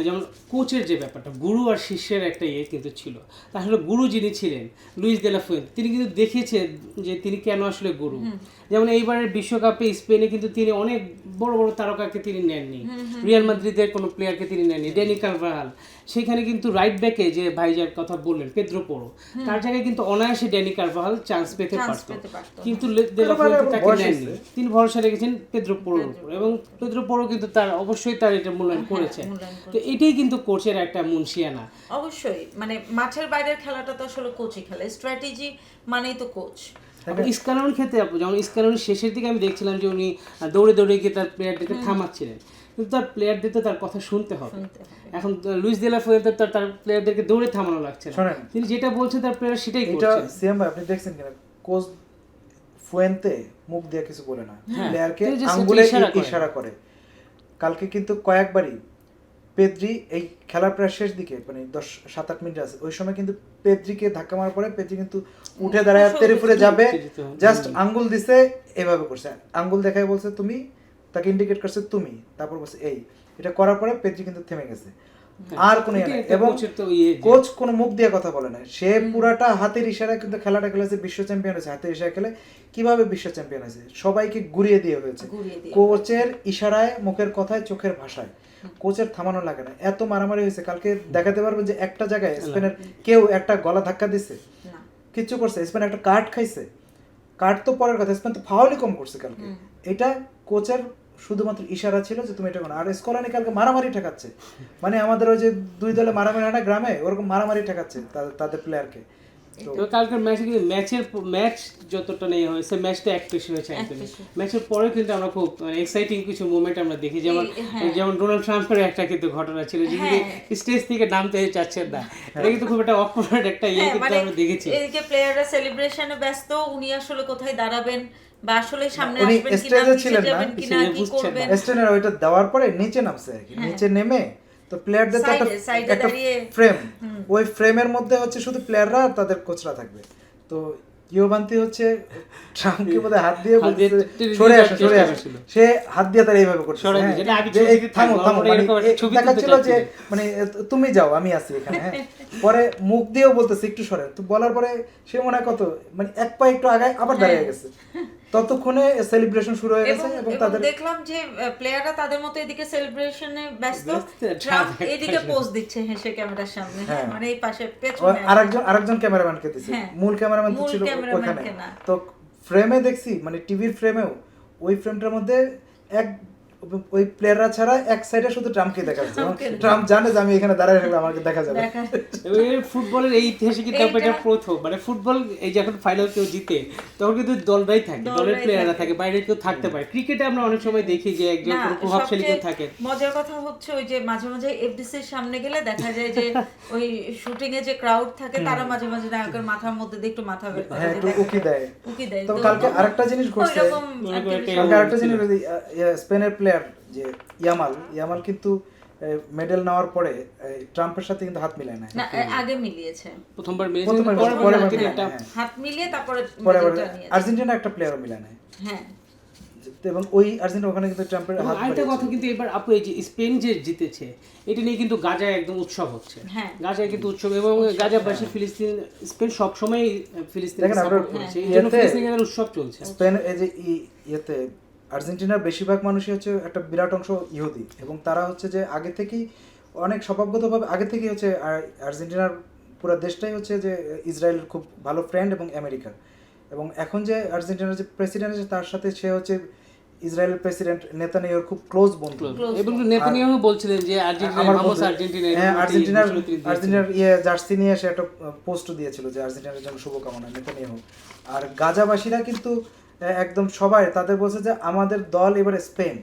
যেমন কোচের যে ব্যাপারটা, গুরু আর শিষ্যের একটা ইয়ে কিন্তু ছিল। আসলে গুরু যিনি ছিলেন লুইস দে লা ফুয়েন্তে, তিনি কিন্তু দেখিয়েছেন যে তিনি কেন আসলে গুরু। যেমন এইবারের বিশ্বকাপে স্পেনে কিন্তু তিনি অনেক বড় বড় তারকাকে তিনি নেননি, রিয়াল মাদ্রিদের কোনো প্লেয়ারকে তিনি নেননি, ড্যানি কারভারাল। সেখানে কিন্তু রাইট ব্যাকে যে ভাইজার কথা বললেন পেদ্রো পোরো, তার জায়গায় কিন্তু অনায়াসে ড্যানি কারভারাল চান্স পেতে পারত, কিন্তু দে লা ফুয়েন্তে তাকে নেননি। তিনি ভরসা রেখেছেন পেদ্রো পোরোর উপর, এবং পেদ্রো পোরো কিন্তু তার অবশ্যই তার এটা মূল্যায়ন করেছে। তো এটাই কিন্তু কোচের একটা মুনশিয়ানা। অবশ্যই, মানে মাঠের বাইরের খেলাটা তো আসলে কোচই খেলে, স্ট্র্যাটেজি মানেই তো কোচ। স্কালোনির ক্ষেত্রে যেমন স্কালোনির শেষের দিকে আমি দেখছিলাম যে উনি দৌড়ে দৌড়ে গিয়ে তার প্লেয়ারদেরকে থামাচ্ছিলেন, কিন্তু তার প্লেয়ারদের তো তার কথা শুনতে হবে। এখন লুইস দে লা ফুয়েন্তে তার প্লেয়ারদেরকে দৌড়ে থামানো লাগছে না, তিনি যেটা বলছেন তার প্লেয়ার সেটাই করছে। এটা সিএম ভাই আপনি দেখছেন কিনা, কোচ ফুয়েন্তে মুখ দিয়ে কিছু বলে না, প্লেয়ারকে আঙ্গুলে ইশারা করে। কালকে কিন্তু কয়েকবারই পেদ্রি এই খেলার প্রায় শেষ দিকে, মানে 10-7-8 মিনিট আছে, ওই সময় কিন্তু পেদ্রিকে ধাক্কা মারার পরে পেদ্রি কিন্তু উঠে দাঁড়ায় তেরিফুরে যাবে, জাস্ট আঙ্গুল দিছে, এভাবে করছে, আঙ্গুল দেখায় বলছে তুমি, তাকে ইন্ডিকেট করছে তুমি, তারপর বলছে এই, এটা করার পরে পেদ্রি কিন্তু থেমে গেছে, আর কোনো এবং কোচ কোনো মুখ দিয়ে কথা বলে না, সে পুরাটা হাতের ইশারায় কিন্তু খেলাটা খেলেছে, বিশ্ব চ্যাম্পিয়ন হয়েছে হাতের ইশারায় খেলে। কিভাবে বিশ্ব চ্যাম্পিয়ন হয়েছে? সবাইকে ঘুরিয়ে দিয়ে হয়েছে, কোচের ইশারায়, মুখের কথায়, চোখের ভাষায়। কোচের থামানো লাগে না, এত মারামারি হয়েছে। কালকে দেখাতে পারবে যে একটা জায়গায় স্পেনের কেউ একটা গলা ধাক্কা দিছে, কিচ্ছু করছে, স্পেন একটা কার্ড খাইছে, কার্ড তো পরের কথা, স্পেন তো ফাউলই কম করছে কালকে। এটা কোচের শুধুমাত্র ইশারা ছিল যে তুমি এটা করো। আর স্কলানি কালকে মারামারি ঠেকাচ্ছে, মানে আমাদের ওই যে দুই দলে মারামারি হয় না গ্রামে, ওরকম মারামারি ঠেকাচ্ছে তাদের প্লেয়ারকে। তো কালকের ম্যাচে কিন্তু ম্যাচ যতটা নেই হয়েছে, ম্যাচটা এক পেশে হয়েছে একদমই। ম্যাচের পরে কিন্তু আমরা খুব এক্সাইটিং কিছু মুভমেন্ট আমরা দেখি, যেমন ডোনাল্ড ট্রাম্পের একটা কিন্তু ঘটনা ছিল, যিনি স্টেজ থেকে নামতে চাচ্ছেন না, এটা কিন্তু খুব একটা অকওয়ার্ড একটা ইয়ে কিন্তু আমরা দেখেছি। এদিকে প্লেয়াররা সেলিব্রেশনে ব্যস্ত, উনি আসলে কোথায় দাঁড়াবেন বা আসলে সামনে আসবেন কিনা, নিচে যাবেন কিনা, কি করবেন। স্টেনের ওইটা দেওয়ার পরে নিচে নামছে আর কি, নিচে নেমে তো প্লেয়ারদের তো একটা ফ্রেম, ওই ফ্রেমের মধ্যে হচ্ছে শুধু প্লেয়াররা আর তাদের কোচরা থাকবে। তো কিওবান্তি হচ্ছে ট্রাম্পকে বোধ হাত দিয়ে সরে আসে, সে হাত দিয়ে তার এইভাবে করছে, থামো থামো, দেখাচ্ছিল যে মানে তুমি যাও আমি আছি এখানে। পরে মুখ দিয়েও বলতেছে একটু সরে, তো বলার পরে সে মনে হয় কত মানে এক পা একটু আগায় আবার দাঁড়িয়ে গেছে, ততক্ষণে সেলিব্রেশন শুরু হয়ে গেছে। এবং তাদের দেখলাম যে প্লেয়াররা তাদের মতো এদিকে সেলিব্রেশনে ব্যস্ত, ট্রাম্প এদিকে পোজ দিচ্ছে হেসে ক্যামেরার সামনে, মানে এই পাশে পেছনে আরেকজন ক্যামেরাম্যানকে দিছে, মূল ক্যামেরাম্যান তো ছিল ওখানে। তো ফ্রেমে দেখছি, মানে টিভির ফ্রেমেও ওই ফ্রেমটার মধ্যে ওই প্লেয়াররা ছাড়া এক সাইডে শুধু ট্রাম্পকে দেখা যাচ্ছে, ট্রাম্প জানে যে আমি এখানে দাঁড়িয়ে থাকলে আমাকে দেখা যাবে। ফুটবলের এই ইতিহাসে কিন্তু এটা প্রথম, মানে ফুটবল এই যখন ফাইনাল কেউ জিতে তখন কিন্তু দলরাই থাকে, দলের প্লেয়াররা থাকে, বাইরে কেউ থাকতে পারে। ক্রিকেটে আমরা অনেক সময় দেখি যে একজন প্রভাবশালী কেউ থাকে। মজার কথা হচ্ছে ওই যে মাঝে মাঝে এফডিসির সামনে গেলে দেখা যায় যে ওই শুটিং এ যে ক্রাউড থাকে তারা মাঝে মাঝে নায়কের মাথার মধ্যে দিয়ে একটু মাথা বের করে উকি দেয়। তো কালকে আরেকটা জিনিস ঘটছে, আরেকটা জিনিস স্পেনের প্লেয়ার যে ইয়ামাল কিন্তু মেডেল নেওয়ার পরে ট্রাম্পের সাথে কিন্তু হাত মিলায় না, আগে মিলিয়েছে, প্রথমবার হাত মিলিয়ে তারপরে আর্জেন্টিনা একটা প্লেয়ারও মিলায় না। হ্যাঁ, এবং ওই আর্জেন্টিনা ওখানে কিন্তু ট্রাম্পের হাত। আরেকটা কথা কিন্তু এবার আপু এই যে স্পেন যে জিতেছে এটা নিয়ে কিন্তু গাজায় একদম উৎসব হচ্ছে, গাজায় কিন্তু উৎসব, এবং গাজাবাসী ফিলিস্তিন, স্পেন সবসময় ফিলিস্তিনকে সাপোর্ট করছে, এই জন্য ফিলিস্তিনের উৎসব চলছে। স্পেন এই যে ইয়েতে আর্জেন্টিনার বেশিরভাগ মানুষই হচ্ছে একটা বিরাট অংশ ইহুদি, এবং তারা হচ্ছে যে আগে থেকেই অনেক স্বভাবগতভাবে আগে থেকেই হচ্ছে আর্জেন্টিনার পুরো দেশটাই হচ্ছে যে ইসরায়েলের খুব ভালো ফ্রেন্ড এবং আমেরিকার। এবং এখন যে আর্জেন্টিনার যে প্রেসিডেন্ট আছে তার সাথে সে হচ্ছে ইসরায়েলের প্রেসিডেন্ট নেতানিয়াহুর খুব ক্লোজ বন্ধু, এবং নেতানিয়াহু বলছিলেন যে আর্জেন্টিনার জার্সি নিয়ে সে একটা পোস্ট দিয়েছিল যে আর্জেন্টিনার জন্য শুভকামনা নেতানিয়াহু। আর গাজাবাসীরা কিন্তু একদম সবাই তাদের বলছে যে আমাদের দল এবারে স্পেন,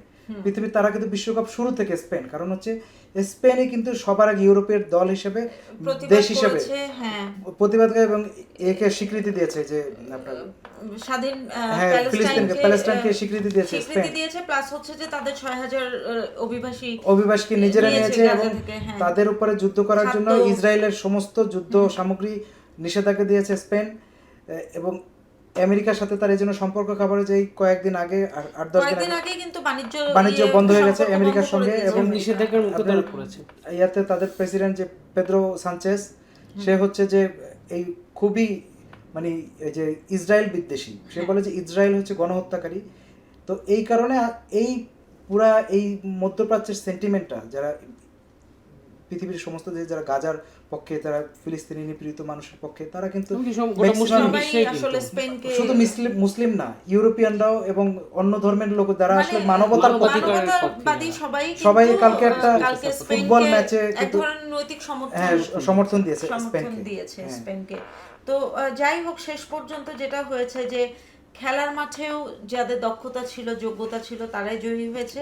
পৃথিবীর তারা কিন্তু বিশ্বকাপ শুরু থেকে স্পেন, কারণ হচ্ছে স্পেনই কিন্তু সবার আগে ইউরোপের দল হিসেবে, দেশ হিসেবে প্রতিবাদ করে এবং একে স্বীকৃতি দিয়েছে যে আপনার স্বাধীন প্যালেস্টাইনকে স্বীকৃতি দিয়েছে, প্লাস হচ্ছে যে তাদের 6000 অভিবাসীকে নিজেরা নিয়েছে, এবং তাদের উপরে যুদ্ধ করার জন্য ইসরায়েলের সমস্ত যুদ্ধ সামগ্রী নিষেধাজ্ঞা দিয়েছে স্পেন। এবং আমেরিকার সাথে তার এই জন্য সম্পর্ক খাবারে যে কয়েকদিন আগে 8-10 দিন কয়েকদিন আগে কিন্তু বাণিজ্য বন্ধ হয়ে গেছে আমেরিকার সঙ্গে এবং নিষেধাজ্ঞার মুখে তারা পড়েছে। ইয়াতে তাদের প্রেসিডেন্ট যে পেদ্রো সানচেজ সে হচ্ছে যে এই খুবই মানে এই যে ইসরায়েল বিদ্বেষী, সে বলে যে ইসরায়েল হচ্ছে গণহত্যাকারী। তো এই কারণে এই পুরা এই মধ্যপ্রাচ্যের সেন্টিমেন্টটা যারা পৃথিবীর সমস্ত দেশ যারা গাজার পক্ষে, যারা ফিলিস্তিনি নিপীড়িত মানুষের পক্ষে, তারা কিন্তু শুধু মুসলিম না, ইউরোপিয়ানরাও এবং অন্য ধর্মের লোক যারা আসলে মানবতার সবাই কালকে একটা ফুটবল ম্যাচে সমর্থন দিয়েছে স্পেনকে। তো যাই হোক, শেষ পর্যন্ত যেটা হয়েছে যে খেলার মাঠেও যাদের দক্ষতা ছিল, যোগ্যতা ছিল, তারাই জয়ী হয়েছে।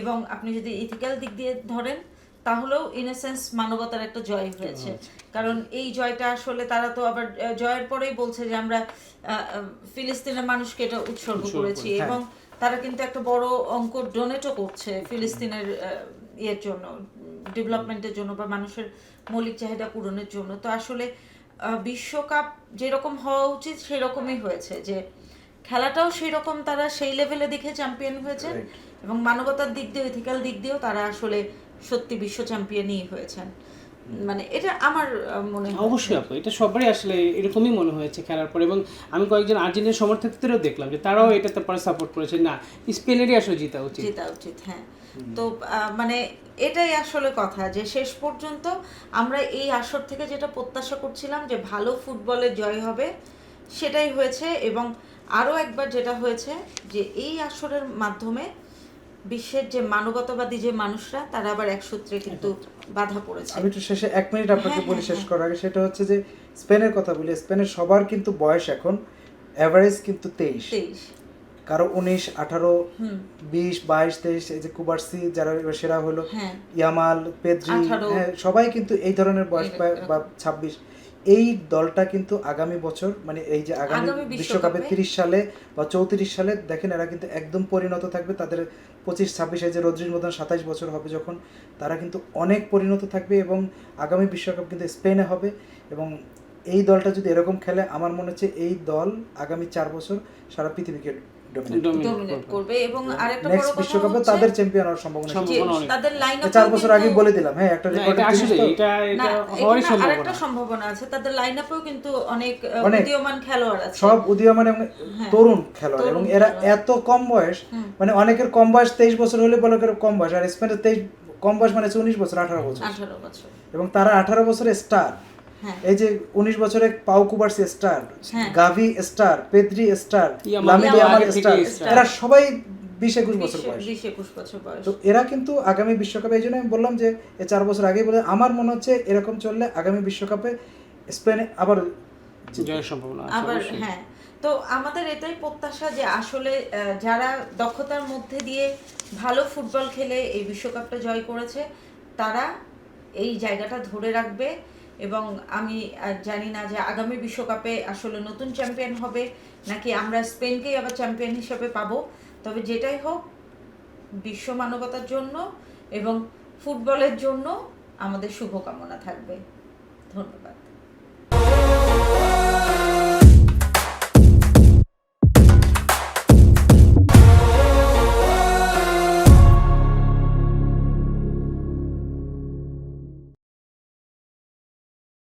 এবং আপনি যদি ইথিক্যাল দিক দিয়ে ধরেন তাহলেও ইনোসেন্স মানবতার একটা জয় হয়েছে। কারণ এই জয়টা আসলে তারা তো আবার জয়ের পরেই বলছে যে আমরা ফিলিস্তিনের মানুষকে এটা উৎসর্গ করেছি, এবং তারা কিন্তু একটা বড় অঙ্ক ডোনেটও করছে ফিলিস্তিনের ইয়ের জন্য, ডেভেলপমেন্টের জন্য বা মানুষের মৌলিক চাহিদা পূরণের জন্য। তো আসলে বিশ্বকাপ যেরকম হওয়া উচিত সেরকমই হয়েছে, যে খেলাটাও সেই রকম, তারা সেই লেভেলে দেখে চ্যাম্পিয়ন হয়েছে, এবং মানবতার দিক দিয়ে, ইথিক্যাল দিক দিয়েও তারা আসলে সত্যি বিশ্ব চ্যাম্পিয়নই হয়েছেন। মানে এটা আমার মনে হয় অবশ্যই আপু, এটা সবারই আসলে এরকমই মনে হয়েছে খেলার পর। এবং আমি কয়েকজন আর্জেন্টিনার সমর্থকদেরও দেখলাম যে তারাও এটাতে পরে সাপোর্ট করেছে, না স্পেনেরই আসলে জেতা উচিত। হ্যাঁ। তো মানে এটাই আসলে কথা, যে শেষ পর্যন্ত আমরা এই আসর থেকে যেটা প্রত্যাশা করছিলাম যে ভালো ফুটবলের জয় হবে, সেটাই হয়েছে। এবং আরও একবার যেটা হয়েছে যে এই আসরের মাধ্যমে বিশ্বের যে মানবতাবাদী যে মানুষরা, তারা আবার এক সূত্রে কিন্তু বাধা পড়েছে। আমি একটু শেষে 1 মিনিট আপনাকে বলি শেষ করার আগে, সেটা হচ্ছে যে স্পেনের কথা বলি। স্পেনের সবার কিন্তু বয়স এখন এভারেজ কিন্তু 23, কারো 19, 18, 20, 22, 23, এই যে কুবার্সি যারা সেরা হলো, ইয়ামাল, পেদ্রি, হ্যাঁ সবাই কিন্তু এই ধরনের বয়স বা 26। এই দলটা কিন্তু আগামী বছর মানে এই যে আগামী বিশ্বকাপে 30 সালে বা 34 সালে দেখেন এরা কিন্তু একদম পরিণত থাকবে। তাদের 25-26 এই যে রদ্রির মতন 27 বছর হবে যখন, তারা কিন্তু অনেক পরিণত থাকবে। এবং আগামী বিশ্বকাপ কিন্তু স্পেনে হবে। এবং এই দলটা যদি এরকম খেলে, আমার মনে হচ্ছে এই দল আগামী 4 বছর সারা পৃথিবীকে ডমিনেট করবে। এবং আরেকটা বড় কথা বিশ্বকাপে তাদের চ্যাম্পিয়ন হওয়ার সম্ভাবনা আছে, তাদের লাইনআপ 4 বছর আগে বলে দিলাম। হ্যাঁ, একটা রেকর্ড এটা হওয়ারই সম্ভাবনা, আরেকটা সম্ভাবনা আছে, তাদের লাইনআপেও কিন্তু অনেক উদীয়মান খেলোয়াড় আছে, সব উদীয়মান এবং তরুণ খেলোয়াড়। এবং এরা এত কম বয়স, মানে অনেকের কম বয়স 23 বছর হলে বলে কম বয়স, আর স্পেনের 23 কম বয়স মানে 19 বছর, 18 বছর। এবং তারা 18 বছরের স্টার। এই যে 19 বছরে পাউ কুবার্সি স্টার, গাভি star, Pedri star, Lamine Yamal star, এরা সবাই 20-21 বছর বয়স। তো এরা কিন্তু আগামী বিশ্বকাপে, এই জন্য আমি বললাম যে 4 বছর আগেই বলে, আমার মনে হচ্ছে এরকম চললে আগামী বিশ্বকাপে স্পেনে আবার জয়ের সম্ভাবনা আছে। আবার হ্যাঁ, তো আমাদের এটাই প্রত্যাশা যে আসলে যারা দক্ষতার মধ্যে দিয়ে ভালো ফুটবল খেলে এই বিশ্বকাপটা জয় করেছে, তারা এই জায়গাটা ধরে রাখবে। এবং আমি জানি না যে আগামী বিশ্বকাপে আসলে নতুন চ্যাম্পিয়ন হবে নাকি আমরা স্পেনকেই আবার চ্যাম্পিয়ন হিসেবে পাবো। তবে যেটাই হোক, বিশ্ব মানবতার জন্য এবং ফুটবলের জন্য আমাদের শুভকামনা থাকবে। ধন্যবাদ।